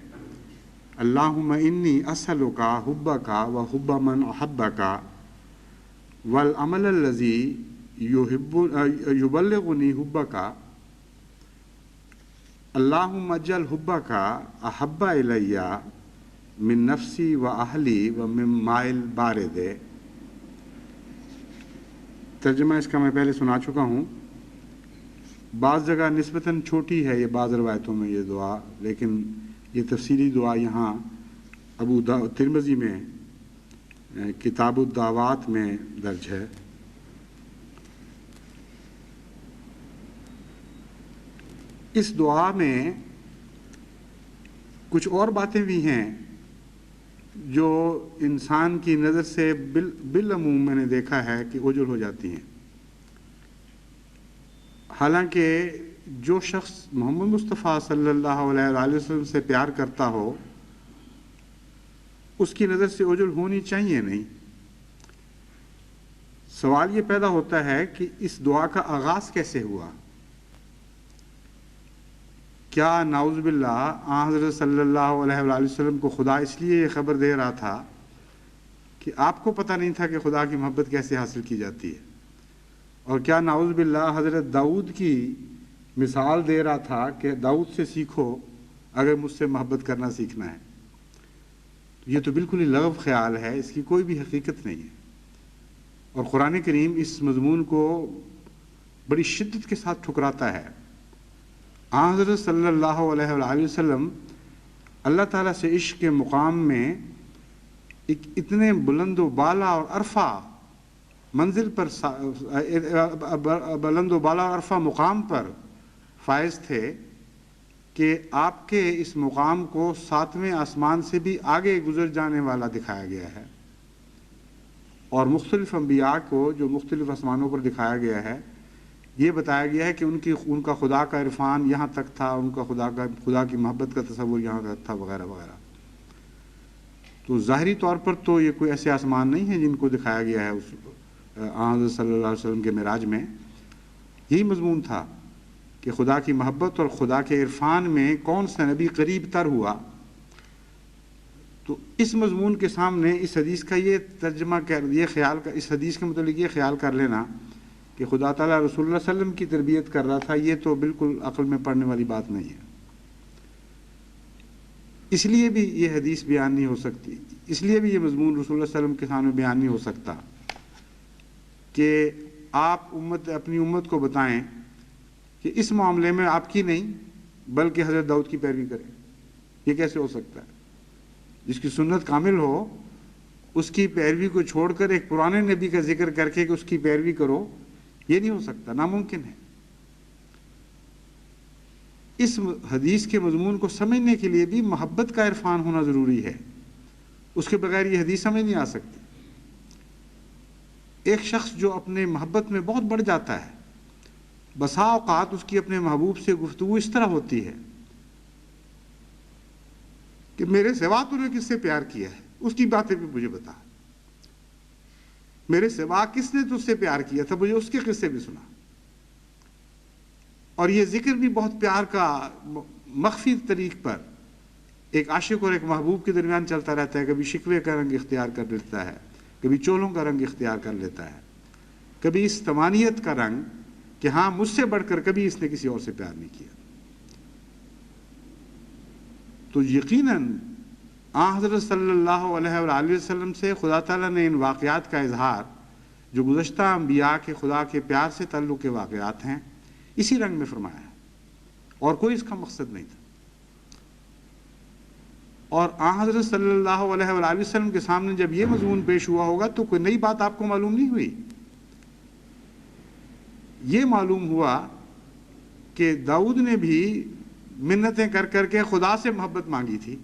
اللہم انی اسألک حبک و حب من احبک والعمل الذی یبلغنی حبک. اللہم اجعل حبک احب الی من نفسی و اہلی و من مائل بارد. ترجمہ اس کا میں پہلے سنا چکا ہوں. بعض جگہ نسبتاً چھوٹی ہے یہ بعض روایتوں میں یہ دعا، لیکن یہ تفصیلی دعا یہاں ترمذی میں کتاب الدعوات میں درج ہے. اس دعا میں کچھ اور باتیں بھی ہیں جو انسان کی نظر سے بالعموم میں نے دیکھا ہے کہ اوجھل ہو جاتی ہیں. حالانکہ جو شخص محمد مصطفیٰ صلی اللہ علیہ وآلہ وسلم سے پیار کرتا ہو اس کی نظر سے اوجھل ہونی چاہیے نہیں۔ سوال یہ پیدا ہوتا ہے کہ اس دعا کا آغاز کیسے ہوا؟ کیا نعوذ باللہ حضرت صلی اللہ علیہ وآلہ وسلم کو خدا اس لیے یہ خبر دے رہا تھا کہ آپ کو پتہ نہیں تھا کہ خدا کی محبت کیسے حاصل کی جاتی ہے؟ اور کیا نعوذ باللہ حضرت داؤد کی مثال دے رہا تھا کہ داؤد سے سیکھو اگر مجھ سے محبت کرنا سیکھنا ہے؟ یہ تو بالکل ہی لغو خیال ہے، اس کی کوئی بھی حقیقت نہیں ہے۔ اور قرآن کریم اس مضمون کو بڑی شدت کے ساتھ ٹھکراتا ہے۔ حضرت صلی اللہ علیہ وآلہ وسلم اللہ تعالیٰ سے عشق کے مقام میں ایک اتنے بلند و بالا اور عرفہ منزل پر، بلند و بالا اور عرفہ مقام پر فائز تھے کہ آپ کے اس مقام کو 7ویں آسمان سے بھی آگے گزر جانے والا دکھایا گیا ہے، اور مختلف انبیاء کو جو مختلف آسمانوں پر دکھایا گیا ہے یہ بتایا گیا ہے کہ ان کا خدا کا عرفان یہاں تک تھا، ان کا خدا کی محبت کا تصور یہاں تک تھا، وغیرہ وغیرہ۔ تو ظاہری طور پر تو یہ کوئی ایسے آسمان نہیں ہیں جن کو دکھایا گیا ہے اس حضرت صلی اللہ علیہ وسلم کے معراج میں۔ یہی مضمون تھا کہ خدا کی محبت اور خدا کے عرفان میں کون سا نبی قریب تر ہوا۔ تو اس مضمون کے سامنے اس حدیث کا یہ ترجمہ اس حدیث کے متعلق یہ خیال کر لینا کہ خدا تعالیٰ رسول اللہ صلی اللہ علیہ وسلم کی تربیت کر رہا تھا، یہ تو بالکل عقل میں پڑنے والی بات نہیں ہے۔ اس لیے بھی یہ حدیث بیان نہیں ہو سکتی، اس لیے بھی یہ مضمون رسول اللہ صلی اللہ علیہ وسلم کے سامنے بیان نہیں ہو سکتا کہ آپ اپنی امت کو بتائیں کہ اس معاملے میں آپ کی نہیں بلکہ حضرت داؤد کی پیروی کریں۔ یہ کیسے ہو سکتا ہے؟ جس کی سنت کامل ہو اس کی پیروی کو چھوڑ کر ایک پرانے نبی کا ذکر کر کے کہ اس کی پیروی کرو، یہ نہیں ہو سکتا، ناممکن ہے۔ اس حدیث کے مضمون کو سمجھنے کے لیے بھی محبت کا عرفان ہونا ضروری ہے، اس کے بغیر یہ حدیث سمجھ نہیں آ سکتی۔ ایک شخص جو اپنے محبت میں بہت بڑھ جاتا ہے، بسا اوقات اس کی اپنے محبوب سے گفتگو اس طرح ہوتی ہے کہ میرے سوا تو نے کس سے پیار کیا ہے، اس کی باتیں بھی مجھے بتا، میرے سوا کس نے تجھ سے پیار کیا تھا، مجھے اس کے قصے بھی سنا۔ اور یہ ذکر بھی بہت پیار کا مخفی طریق پر ایک عاشق اور ایک محبوب کے درمیان چلتا رہتا ہے، کبھی شکوے کا رنگ اختیار کر لیتا ہے، کبھی چولوں کا رنگ اختیار کر لیتا ہے، کبھی اس تمانیت کا رنگ کہ ہاں مجھ سے بڑھ کر کبھی اس نے کسی اور سے پیار نہیں کیا۔ تو یقیناً حضرت صلی اللہ علیہ وآلہ وسلم سے خدا تعالیٰ نے ان واقعات کا اظہار جو گزشتہ انبیاء کے خدا کے پیار سے تعلق کے واقعات ہیں اسی رنگ میں فرمایا ہے، اور کوئی اس کا مقصد نہیں تھا۔ اور حضرت صلی اللہ علیہ وآلہ وسلم کے سامنے جب یہ مضمون پیش ہوا ہوگا تو کوئی نئی بات آپ کو معلوم نہیں ہوئی، یہ معلوم ہوا کہ داؤد نے بھی منتیں کر کر کے خدا سے محبت مانگی تھی،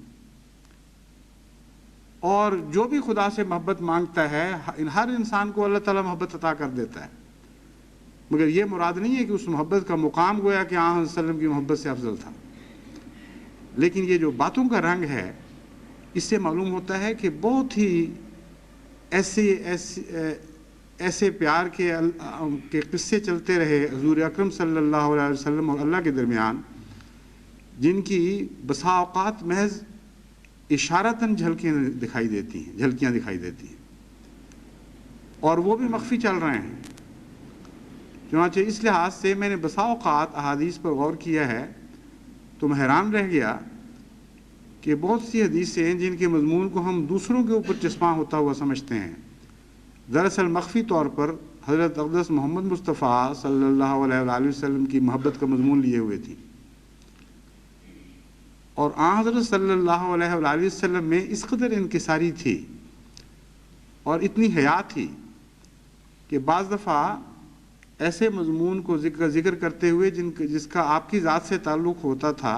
اور جو بھی خدا سے محبت مانگتا ہے ہر انسان کو اللہ تعالیٰ محبت عطا کر دیتا ہے، مگر یہ مراد نہیں ہے کہ اس محبت کا مقام گویا کہ آن صلی اللہ علیہ وسلم کی محبت سے افضل تھا۔ لیکن یہ جو باتوں کا رنگ ہے اس سے معلوم ہوتا ہے کہ بہت ہی ایسے پیار کے قصے چلتے رہے حضور اکرم صلی اللہ علیہ وسلم اور اللہ کے درمیان، جن کی بسا اوقات محض اشارتاً جھلکیاں دکھائی دیتی ہیں، اور وہ بھی مخفی چل رہے ہیں۔ چنانچہ اس لحاظ سے میں نے بسا اوقات احادیث پر غور کیا ہے تو میں حیران رہ گیا کہ بہت سی حدیثیں ہیں جن کے مضمون کو ہم دوسروں کے اوپر چسپاں ہوتا ہوا سمجھتے ہیں، دراصل مخفی طور پر حضرت اقدس محمد مصطفیٰ صلی اللہ علیہ وآلہ وسلم کی محبت کا مضمون لیے ہوئے تھی۔ اور حضرت صلی اللہ علیہ وآلہ وسلم میں اس قدر انکساری تھی اور اتنی حیا تھی کہ بعض دفعہ ایسے مضمون کو ذکر کرتے ہوئے جس کا آپ کی ذات سے تعلق ہوتا تھا،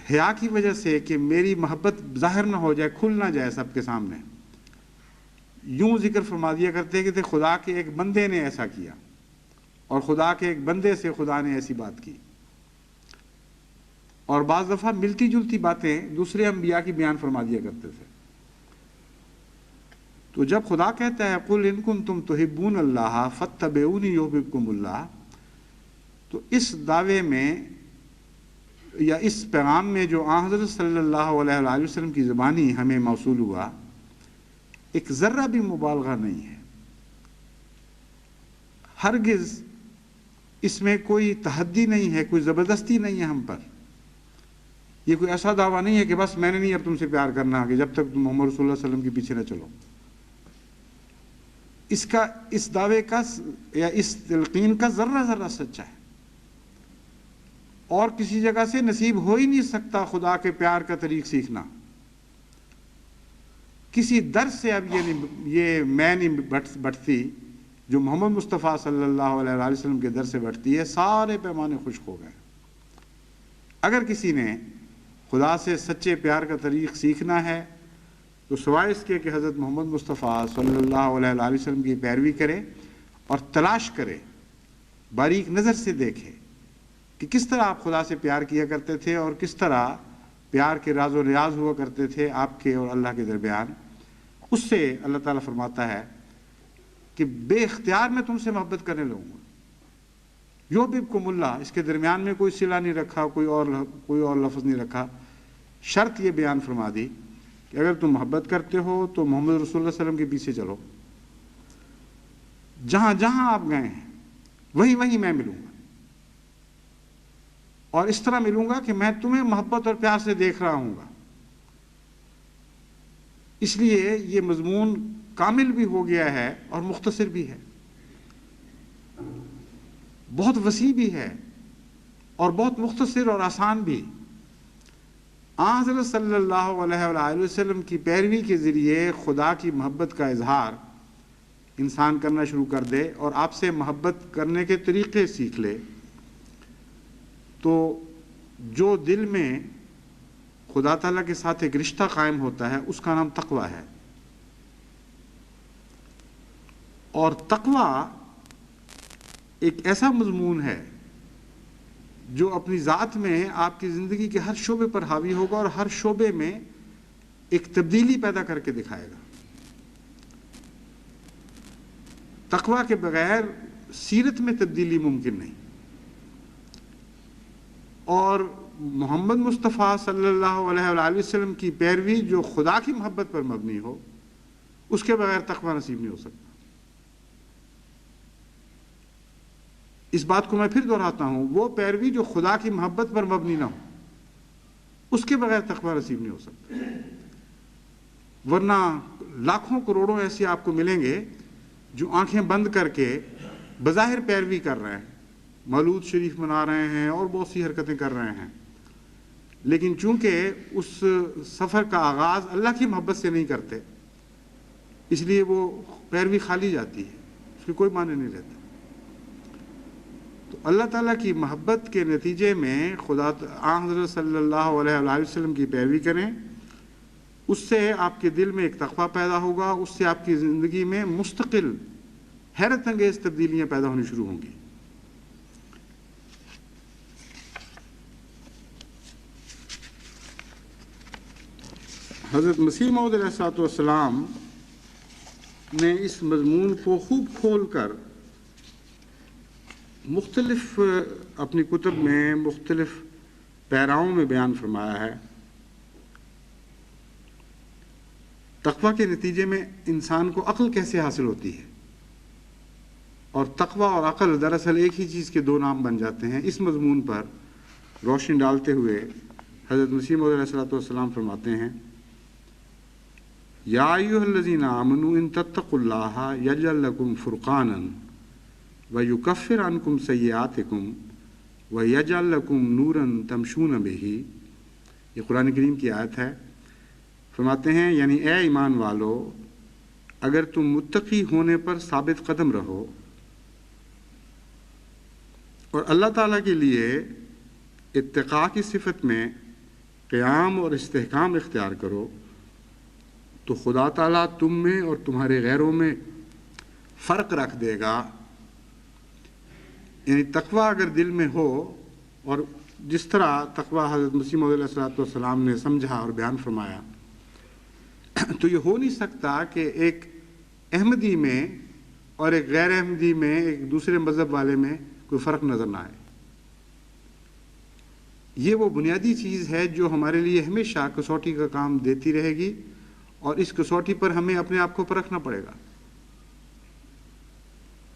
حیا کی وجہ سے کہ میری محبت ظاہر نہ ہو جائے، کھل نہ جائے سب کے سامنے، یوں ذکر فرما دیا کرتے کہ خدا کے ایک بندے نے ایسا کیا، اور خدا کے ایک بندے سے خدا نے ایسی بات کی۔ اور بعض دفعہ ملتی جلتی باتیں دوسرے انبیاء کی بیان فرما دیا کرتے تھے. تو جب خدا کہتا ہے قُلْ إِن كُنتُمْ تُحِبُّونَ اللَّهَ فَاتَّبِعُونِي يُحْبِبْكُمُ اللَّهُ، تو اس دعوے میں یا اس پیغام میں جو آن حضرت صلی اللہ علیہ وآلہ وسلم کی زبانی ہمیں موصول ہوا، ایک ذرہ بھی مبالغہ نہیں ہے. ہرگز اس میں کوئی تحدی نہیں ہے، کوئی زبردستی نہیں ہے ہم پر. یہ کوئی ایسا دعویٰ نہیں ہے کہ بس میں نے نہیں اب تم سے پیار کرنا کہ جب تک تم محمد رسول اللہ صلی اللہ علیہ وسلم کے پیچھے نہ چلو. اس دعوے کا یا اس تلقین کا ذرہ ذرہ سچا ہے، اور کسی جگہ سے نصیب ہو ہی نہیں سکتا خدا کے پیار کا طریق سیکھنا. کسی در سے اب یہ میں نہیں بٹتی جو محمد مصطفیٰ صلی اللہ علیہ وآلہ وسلم کے در سے بٹتی ہے. سارے پیمانے خشک ہو گئے. اگر کسی نے خدا سے سچے پیار کا طریق سیکھنا ہے تو سوائے اس کے کہ حضرت محمد مصطفیٰ صلی اللہ علیہ وآلہ وسلم کی پیروی کرے اور تلاش کرے، باریک نظر سے دیکھے کہ کس طرح آپ خدا سے پیار کیا کرتے تھے اور کس طرح پیار کے راز و ریاض ہوا کرتے تھے آپ کے اور اللہ کے درمیان. اس سے اللہ تعالیٰ فرماتا ہے کہ بے اختیار میں تم سے محبت کرنے لگوں گا. یحببکم اللہ، اس کے درمیان میں کوئی صلہ نہیں رکھا، کوئی اور لفظ نہیں رکھا. شرط یہ بیان فرما دی کہ اگر تم محبت کرتے ہو تو محمد رسول اللہ صلی اللہ علیہ وسلم کے پیچھے چلو. جہاں جہاں آپ گئے ہیں وہیں میں ملوں گا، اور اس طرح ملوں گا کہ میں تمہیں محبت اور پیار سے دیکھ رہا ہوں گا. اس لیے یہ مضمون کامل بھی ہو گیا ہے اور مختصر بھی ہے، بہت وسیع بھی ہے اور بہت مختصر اور آسان بھی. حضرت صلی اللہ علیہ وآلہ وسلم کی پیروی کے ذریعے خدا کی محبت کا اظہار انسان کرنا شروع کر دے اور آپ سے محبت کرنے کے طریقے سیکھ لے، تو جو دل میں خدا تعالیٰ کے ساتھ ایک رشتہ قائم ہوتا ہے اس کا نام تقویٰ ہے. اور تقویٰ ایک ایسا مضمون ہے جو اپنی ذات میں آپ کی زندگی کے ہر شعبے پر حاوی ہوگا اور ہر شعبے میں ایک تبدیلی پیدا کر کے دکھائے گا. تقویٰ کے بغیر سیرت میں تبدیلی ممکن نہیں، اور محمد مصطفیٰ صلی اللہ علیہ وآلہ وسلم کی پیروی جو خدا کی محبت پر مبنی ہو، اس کے بغیر تقویٰ نصیب نہیں ہو سکتا. اس بات کو میں پھر دہراتا ہوں، وہ پیروی جو خدا کی محبت پر مبنی نہ ہو، اس کے بغیر تقویٰ نصیب نہیں ہو سکتا. ورنہ لاکھوں کروڑوں ایسے آپ کو ملیں گے جو آنکھیں بند کر کے بظاہر پیروی کر رہے ہیں، مولود شریف منا رہے ہیں اور بہت سی حرکتیں کر رہے ہیں، لیکن چونکہ اس سفر کا آغاز اللہ کی محبت سے نہیں کرتے، اس لیے وہ پیروی خالی جاتی ہے، اس کے کوئی معنی نہیں رہتا. تو اللہ تعالیٰ کی محبت کے نتیجے میں خدا حضرت صلی اللہ علیہ وآلہ وسلم کی پیروی کریں، اس سے آپ کے دل میں ایک تقویٰ پیدا ہوگا، اس سے آپ کی زندگی میں مستقل حیرت انگیز تبدیلیاں پیدا ہونی شروع ہوں گی. حضرت مسیح موعود علیہ الصلوۃ والسلام نے اس مضمون کو خوب کھول کر مختلف اپنی کتب میں مختلف پیراؤں میں بیان فرمایا ہے. تقویٰ کے نتیجے میں انسان کو عقل کیسے حاصل ہوتی ہے، اور تقویٰ اور عقل دراصل ایک ہی چیز کے دو نام بن جاتے ہیں. اس مضمون پر روشنی ڈالتے ہوئے حضرت مسیح موعود علیہ الصلوۃ والسلام فرماتے ہیں، یا ایھا الذین آمنوا ان تتقوا اللہ یجعل لکم فرقانا وَيُكَفِّرْ عَنْكُمْ سَيِّئَاتِكُمْ وَيَجْعَلْ لَكُمْ نُورًا تَمْشُونَ بِهِ. یہ قرآن کریم کی آیت ہے. فرماتے ہیں یعنی اے ایمان والو، اگر تم متقی ہونے پر ثابت قدم رہو اور اللہ تعالیٰ کے لیے اتقاء کی صفت میں قیام اور استحکام اختیار کرو، تو خدا تعالیٰ تم میں اور تمہارے غیروں میں فرق رکھ دے گا. یعنی تقویٰ اگر دل میں ہو اور جس طرح تقوی حضرت مسیح موعود علیہ السلام نے سمجھا اور بیان فرمایا، تو یہ ہو نہیں سکتا کہ ایک احمدی میں اور ایک غیر احمدی میں، ایک دوسرے مذہب والے میں کوئی فرق نظر نہ آئے۔ یہ وہ بنیادی چیز ہے جو ہمارے لیے ہمیشہ کسوٹی کا کام دیتی رہے گی، اور اس کسوٹی پر ہمیں اپنے آپ کو پرکھنا پڑے گا۔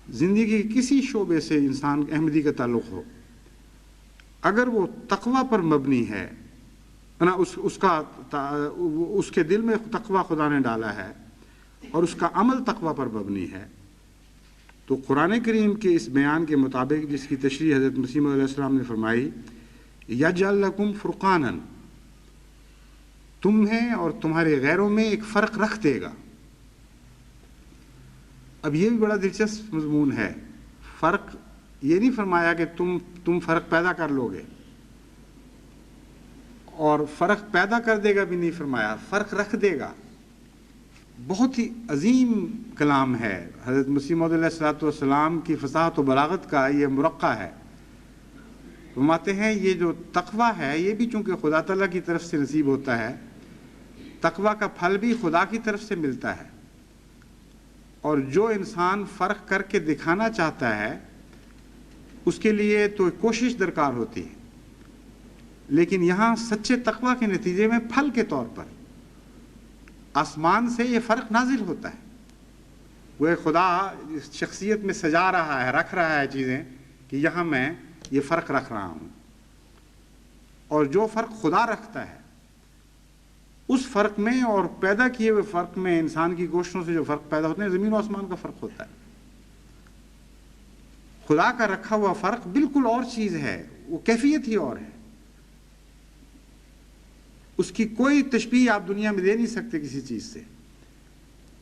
زندگی کے کسی شعبے سے انسان احمدی کا تعلق ہو، اگر وہ تقوی پر مبنی ہے، اس کے دل میں تقوی خدا نے ڈالا ہے اور اس کا عمل تقوی پر مبنی ہے، تو قرآن کریم کے اس بیان کے مطابق، جس کی تشریح حضرت مسیح موعود علیہ السلام نے فرمائی، یجعل لکم فرقانا، تمہیں اور تمہارے غیروں میں ایک فرق رکھ دے گا۔ اب یہ بھی بڑا دلچسپ مضمون ہے۔ فرق یہ نہیں فرمایا کہ تم فرق پیدا کر لو گے، اور فرق پیدا کر دے گا بھی نہیں فرمایا، فرق رکھ دے گا۔ بہت ہی عظیم کلام ہے۔ حضرت مسیح موعود علیہ السلام کی فصاحت و بلاغت کا یہ مرقع ہے۔ فرماتے ہیں یہ جو تقوی ہے، یہ بھی چونکہ خدا تعالیٰ کی طرف سے نصیب ہوتا ہے، تقوی کا پھل بھی خدا کی طرف سے ملتا ہے، اور جو انسان فرق کر کے دکھانا چاہتا ہے اس کے لیے تو کوشش درکار ہوتی ہے، لیکن یہاں سچے تقوی کے نتیجے میں پھل کے طور پر آسمان سے یہ فرق نازل ہوتا ہے۔ وہ خدا شخصیت میں سجا رہا ہے، رکھ رہا ہے چیزیں کہ یہاں میں یہ فرق رکھ رہا ہوں، اور جو فرق خدا رکھتا ہے اس فرق میں اور پیدا کیے ہوئے فرق میں، انسان کی کوششوں سے جو فرق پیدا ہوتے ہیں، زمین و آسمان کا فرق ہوتا ہے۔ خدا کا رکھا ہوا فرق بالکل اور چیز ہے، وہ کیفیت ہی اور ہے، اس کی کوئی تشبیہ آپ دنیا میں دے نہیں سکتے کسی چیز سے۔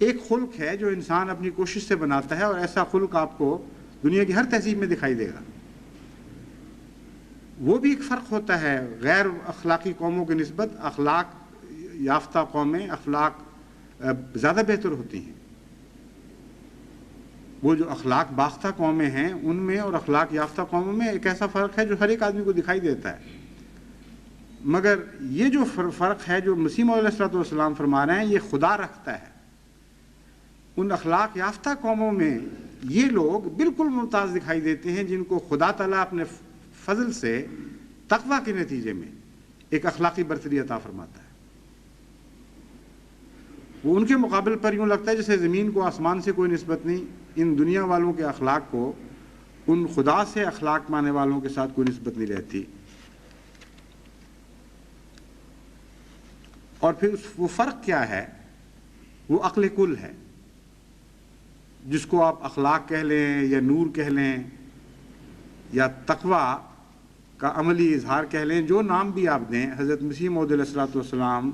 ایک خلق ہے جو انسان اپنی کوشش سے بناتا ہے، اور ایسا خلق آپ کو دنیا کی ہر تہذیب میں دکھائی دے گا۔ وہ بھی ایک فرق ہوتا ہے غیر اخلاقی قوموں کی نسبت۔ اخلاق یافتہ قومیں اخلاق زیادہ بہتر ہوتی ہیں۔ وہ جو اخلاق باختہ قومیں ہیں ان میں اور اخلاق یافتہ قوموں میں ایک ایسا فرق ہے جو ہر ایک آدمی کو دکھائی دیتا ہے، مگر یہ جو فرق ہے جو مسیح موعود علیہ السلام فرما رہے ہیں، یہ خدا رکھتا ہے۔ ان اخلاق یافتہ قوموں میں یہ لوگ بالکل ممتاز دکھائی دیتے ہیں جن کو خدا تعالیٰ اپنے فضل سے تقوی کے نتیجے میں ایک اخلاقی برتری عطا فرماتا ہے۔ وہ ان کے مقابل پر یوں لگتا ہے جیسے زمین کو آسمان سے کوئی نسبت نہیں، ان دنیا والوں کے اخلاق کو ان خدا سے اخلاق ماننے والوں کے ساتھ کوئی نسبت نہیں رہتی۔ اور پھر وہ فرق کیا ہے؟ وہ عقل کل ہے، جس کو آپ اخلاق کہہ لیں یا نور کہہ لیں یا تقوی کا عملی اظہار کہہ لیں، جو نام بھی آپ دیں۔ حضرت مسیح موعود علیہ السلام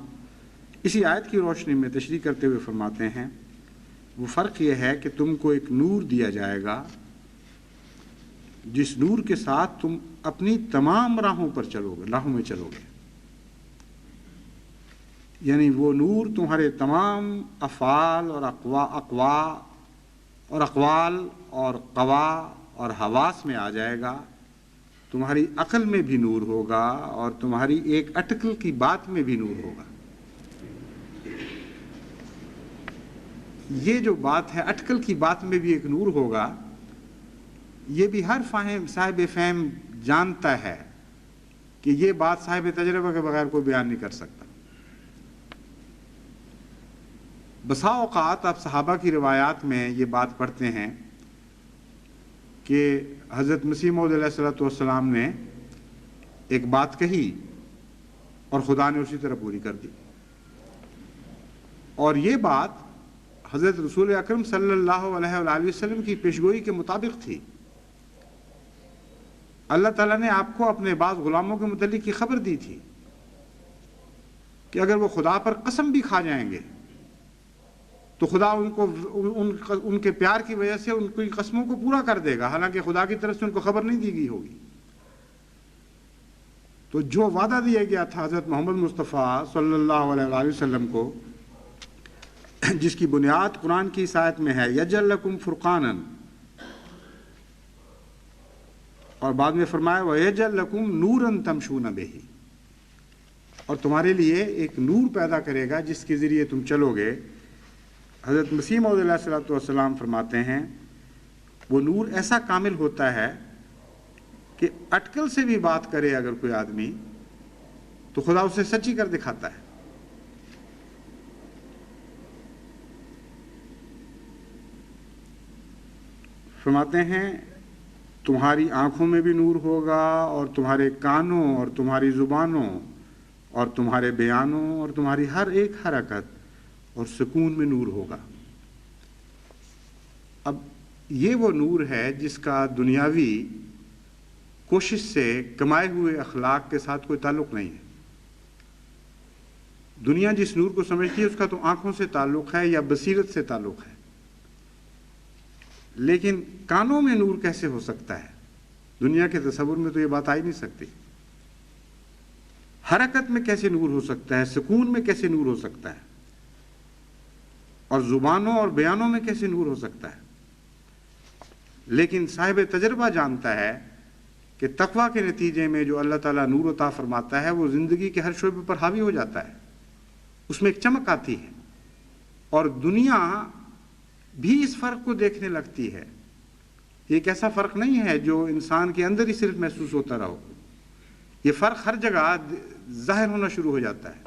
اسی آیت کی روشنی میں تشریح کرتے ہوئے فرماتے ہیں وہ فرق یہ ہے کہ تم کو ایک نور دیا جائے گا، جس نور کے ساتھ تم اپنی تمام راہوں پر چلو گے، راہوں میں چلو گے۔ یعنی وہ نور تمہارے تمام افعال اور اقوال اور قوا اور حواس میں آ جائے گا، تمہاری عقل میں بھی نور ہوگا، اور تمہاری ایک اٹکل کی بات میں بھی نور ہوگا۔ یہ جو بات ہے اٹکل کی بات میں بھی ایک نور ہوگا، یہ بھی ہر فاہم صاحب فہم جانتا ہے کہ یہ بات صاحب تجربہ کے بغیر کوئی بیان نہیں کر سکتا۔ بسا اوقات آپ صحابہ کی روایات میں یہ بات پڑھتے ہیں کہ حضرت مسیح موعود علیہ السلام نے ایک بات کہی اور خدا نے اسی طرح پوری کر دی، اور یہ بات حضرت رسول اکرم صلی اللہ علیہ وآلہ وسلم کی پیشگوئی کے مطابق تھی۔ اللہ تعالیٰ نے آپ کو اپنے بعض غلاموں کے متعلق کی خبر دی تھی کہ اگر وہ خدا پر قسم بھی کھا جائیں گے تو خدا ان کو ان کے پیار کی وجہ سے ان کی قسموں کو پورا کر دے گا، حالانکہ خدا کی طرف سے ان کو خبر نہیں دی گئی ہوگی۔ تو جو وعدہ دیا گیا تھا حضرت محمد مصطفیٰ صلی اللہ علیہ وآلہ وسلم کو، جس کی بنیاد قرآن کی اس آیت میں ہے یجعل لکم فرقانا، اور بعد میں فرمایا وَيَجْعَلْ لَكُمْ نُورًا تَمْشُونَ بِهِ، اور تمہارے لیے ایک نور پیدا کرے گا جس کے ذریعے تم چلو گے۔ حضرت مسیح موعود علیہ الصلوۃ والسلام فرماتے ہیں وہ نور ایسا کامل ہوتا ہے کہ اٹکل سے بھی بات کرے اگر کوئی آدمی تو خدا اسے سچی کر دکھاتا ہے۔ فرماتے ہیں تمہاری آنکھوں میں بھی نور ہوگا، اور تمہارے کانوں اور تمہاری زبانوں اور تمہارے بیانوں اور تمہاری ہر ایک حرکت اور سکون میں نور ہوگا۔ اب یہ وہ نور ہے جس کا دنیاوی کوشش سے کمائے ہوئے اخلاق کے ساتھ کوئی تعلق نہیں ہے۔ دنیا جس نور کو سمجھتی ہے اس کا تو آنکھوں سے تعلق ہے یا بصیرت سے تعلق ہے، لیکن کانوں میں نور کیسے ہو سکتا ہے؟ دنیا کے تصور میں تو یہ بات آ ہی نہیں سکتی۔ حرکت میں کیسے نور ہو سکتا ہے؟ سکون میں کیسے نور ہو سکتا ہے؟ اور زبانوں اور بیانوں میں کیسے نور ہو سکتا ہے؟ لیکن صاحب تجربہ جانتا ہے کہ تقویٰ کے نتیجے میں جو اللہ تعالیٰ نور عطا فرماتا ہے وہ زندگی کے ہر شعبے پر حاوی ہو جاتا ہے، اس میں ایک چمک آتی ہے، اور دنیا بھی اس فرق کو دیکھنے لگتی ہے۔ یہ ایک ایسا فرق نہیں ہے جو انسان کے اندر ہی صرف محسوس ہوتا رہو، یہ فرق ہر جگہ ظاہر ہونا شروع ہو جاتا ہے۔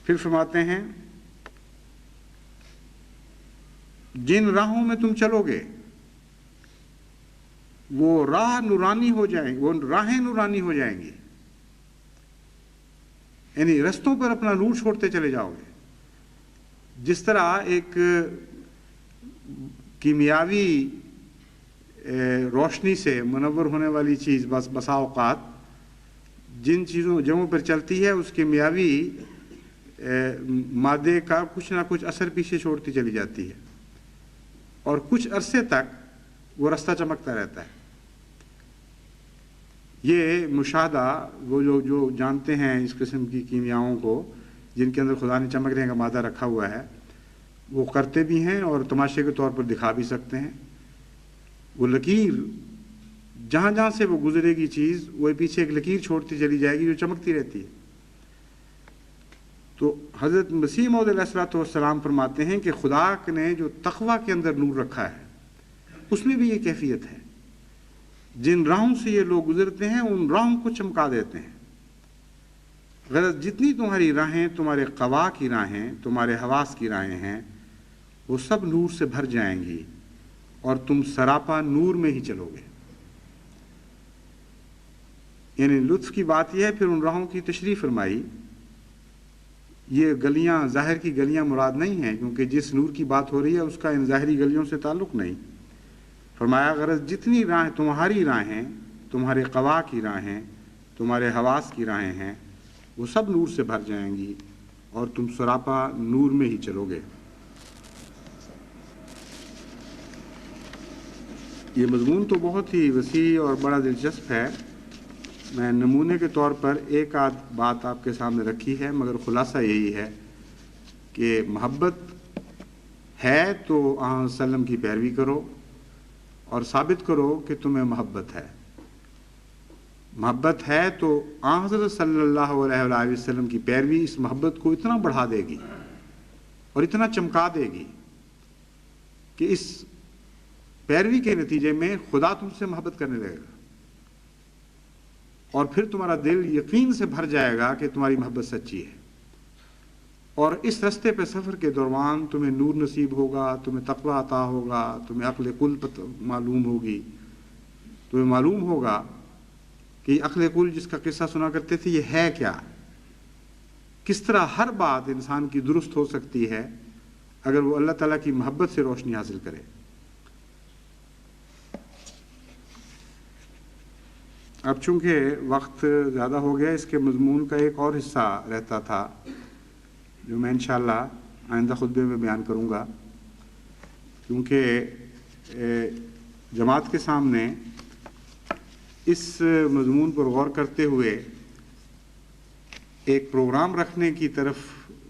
پھر فرماتے ہیں جن راہوں میں تم چلو گے وہ راہ نورانی ہو جائیں، وہ راہیں نورانی ہو جائیں گی، یعنی رستوں پر اپنا نور چھوڑتے چلے جاؤ گے۔ جس طرح ایک کیمیاوی روشنی سے منور ہونے والی چیز بسا اوقات جن جگہوں پر چلتی ہے اس کیمیاوی مادے کا کچھ نہ کچھ اثر پیچھے چھوڑتی چلی جاتی ہے، اور کچھ عرصے تک وہ رستہ چمکتا رہتا ہے۔ یہ مشاہدہ وہ جو جانتے ہیں اس قسم کی کیمیاؤں کو جن کے اندر خدا نے چمکنے کا مادہ رکھا ہوا ہے وہ کرتے بھی ہیں اور تماشے کے طور پر دکھا بھی سکتے ہیں۔ وہ لکیر جہاں جہاں سے وہ گزرے گی چیز وہ پیچھے ایک لکیر چھوڑتی چلی جائے گی جو چمکتی رہتی ہے۔ تو حضرت مسیح موعود علیہ الصلوۃ والسلام فرماتے ہیں کہ خدا نے جو تقویٰ کے اندر نور رکھا ہے اس میں بھی یہ کیفیت ہے، جن راہوں سے یہ لوگ گزرتے ہیں ان راہوں کو چمکا دیتے ہیں۔ غرض جتنی تمہاری راہیں، تمہارے قوا کی راہیں، تمہارے حواس کی راہیں ہیں وہ سب نور سے بھر جائیں گی اور تم سراپا نور میں ہی چلو گے۔ یعنی لطف کی بات یہ ہے، پھر ان راہوں کی تشریح فرمائی۔ یہ گلیاں ظاہر کی گلیاں مراد نہیں ہیں، کیونکہ جس نور کی بات ہو رہی ہے اس کا ان ظاہری گلیوں سے تعلق نہیں۔ فرمایا غرض جتنی راہیں تمہاری راہیں، تمہارے قوا کی راہیں، تمہارے حواس کی راہیں ہیں وہ سب نور سے بھر جائیں گی اور تم سراپا نور میں ہی چلو گے۔ یہ مضمون تو بہت ہی وسیع اور بڑا دلچسپ ہے۔ میں نمونے کے طور پر ایک آدھ بات آپ کے سامنے رکھی ہے، مگر خلاصہ یہی ہے کہ محبت ہے تو آن وسلم کی پیروی کرو اور ثابت کرو کہ تمہیں محبت ہے۔ محبت ہے تو آن حضرت صلی اللہ علیہ وآلہ وسلم کی پیروی اس محبت کو اتنا بڑھا دے گی اور اتنا چمکا دے گی کہ اس پیروی کے نتیجے میں خدا تم سے محبت کرنے لگے گا، اور پھر تمہارا دل یقین سے بھر جائے گا کہ تمہاری محبت سچی ہے، اور اس رستے پہ سفر کے دوران تمہیں نور نصیب ہوگا، تمہیں تقوی عطا ہوگا، تمہیں عقل کل معلوم ہوگی، تمہیں معلوم ہوگا کہ یہ عقل کل جس کا قصہ سنا کرتے تھے یہ ہے کیا، کس طرح ہر بات انسان کی درست ہو سکتی ہے اگر وہ اللہ تعالیٰ کی محبت سے روشنی حاصل کرے۔ اب چونکہ وقت زیادہ ہو گیا، اس کے مضمون کا ایک اور حصہ رہتا تھا جو میں انشاءاللہ آئندہ خطبے میں بیان کروں گا، کیونکہ جماعت کے سامنے اس مضمون پر غور کرتے ہوئے ایک پروگرام رکھنے کی طرف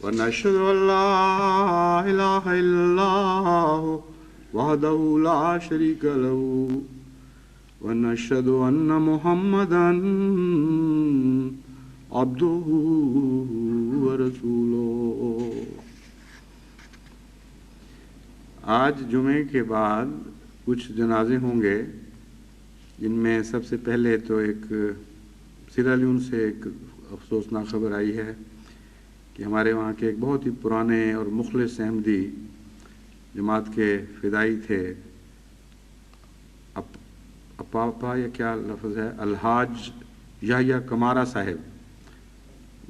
ونشهد أن لا إله إلا الله وحده لا شريك له ونشهد أن محمدا عبده ورسوله۔ آج جمعے کے بعد کچھ جنازے ہوں گے، جن میں سب سے پہلے تو ایک سیرا لیون سے ایک افسوسناک خبر آئی ہے کہ ہمارے وہاں کے ایک بہت ہی پرانے اور مخلص احمدی جماعت کے فدائی تھے، اپاپا یا کیا لفظ ہے، الحاج یحییٰ کمارہ صاحب،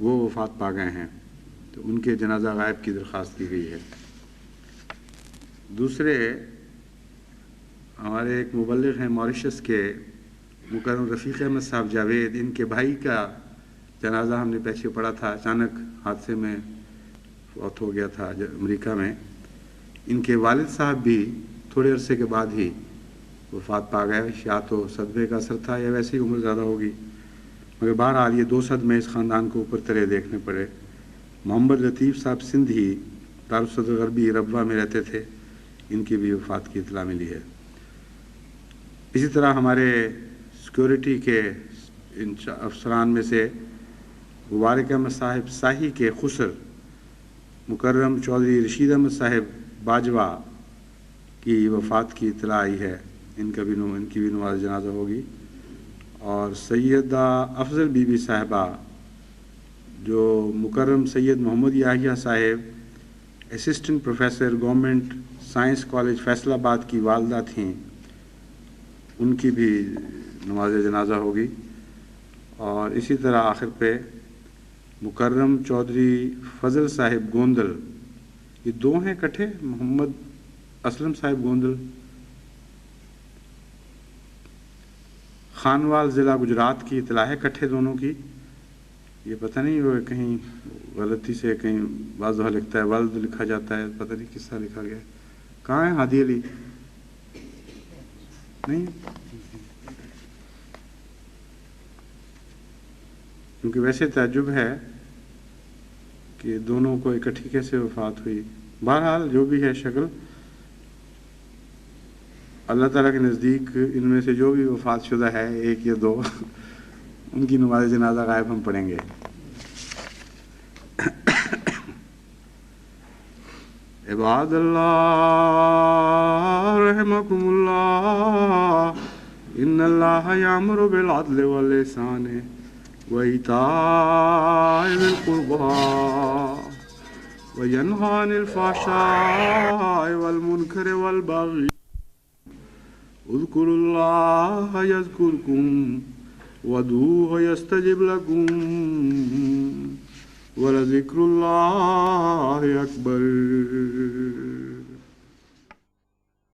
وہ وفات پا گئے ہیں، تو ان کے جنازہ غائب کی درخواست کی گئی ہے۔ دوسرے ہمارے ایک مبلغ ہیں موریشس کے، مکرم رفیق احمد صاحب جاوید، ان کے بھائی کا جنازہ ہم نے پیچھے پڑھا تھا، اچانک حادثے میں فوت ہو گیا تھا امریکہ میں۔ ان کے والد صاحب بھی تھوڑے عرصے کے بعد ہی وفات پا گئے، یا تو صدمے کا اثر تھا یا ویسے ہی عمر زیادہ ہوگی، مگر بہرحال یہ دو صدمے اس خاندان کو اوپر تلے دیکھنے پڑے۔ محمد لطیف صاحب سندھی دارالصدر غربی ربوہ میں رہتے تھے، ان کی بھی وفات کی اطلاع ملی ہے۔ اسی طرح ہمارے سیکورٹی کے افسران میں سے مبارک احمد صاحب ساہی کے خسر، مکرم چودھری رشید احمد صاحب باجوہ کی وفات کی اطلاع آئی ہے، ان کی بھی نماز جنازہ ہوگی۔ اور سیدہ افضل بی بی صاحبہ، جو مکرم سید محمد یحییٰ صاحب assistant professor government science college Faisal آباد کی والدہ تھیں، ان کی بھی نماز جنازہ ہوگی۔ اور اسی طرح آخر پہ مکرم چودھری فضل صاحب گوندل، یہ دو ہیں کٹھے، محمد اسلم صاحب گوندل، خانوال ضلع گجرات کی اطلاع ہے، کٹھے دونوں کی، یہ پتہ نہیں وہ کہیں غلطی سے کہیں بعض دفعہ لکھتا ہے ولد لکھا جاتا ہے، پتہ نہیں کس طرح لکھا گیا ہے۔ کہاں ہے ہادی علی؟ نہیں، کیونکہ ویسے تعجب ہے کہ دونوں کو اکٹھی کیسے وفات ہوئی۔ بہرحال جو بھی ہے شکل، اللہ تعالیٰ کے نزدیک ان میں سے جو بھی وفات شدہ ہے، ایک یا دو، ان کی نماز جنازہ غائب ہم پڑھیں گے۔ عباد اللہ رحمکم اللہ، ان اللہ یامر بالعدل والإحسان وإيتاء ذي القربى وينهى عن الفحشاء والمنكر والبغي اذكروا الله يذكركم وادعوه يستجب لكم ولذكر الله أكبر۔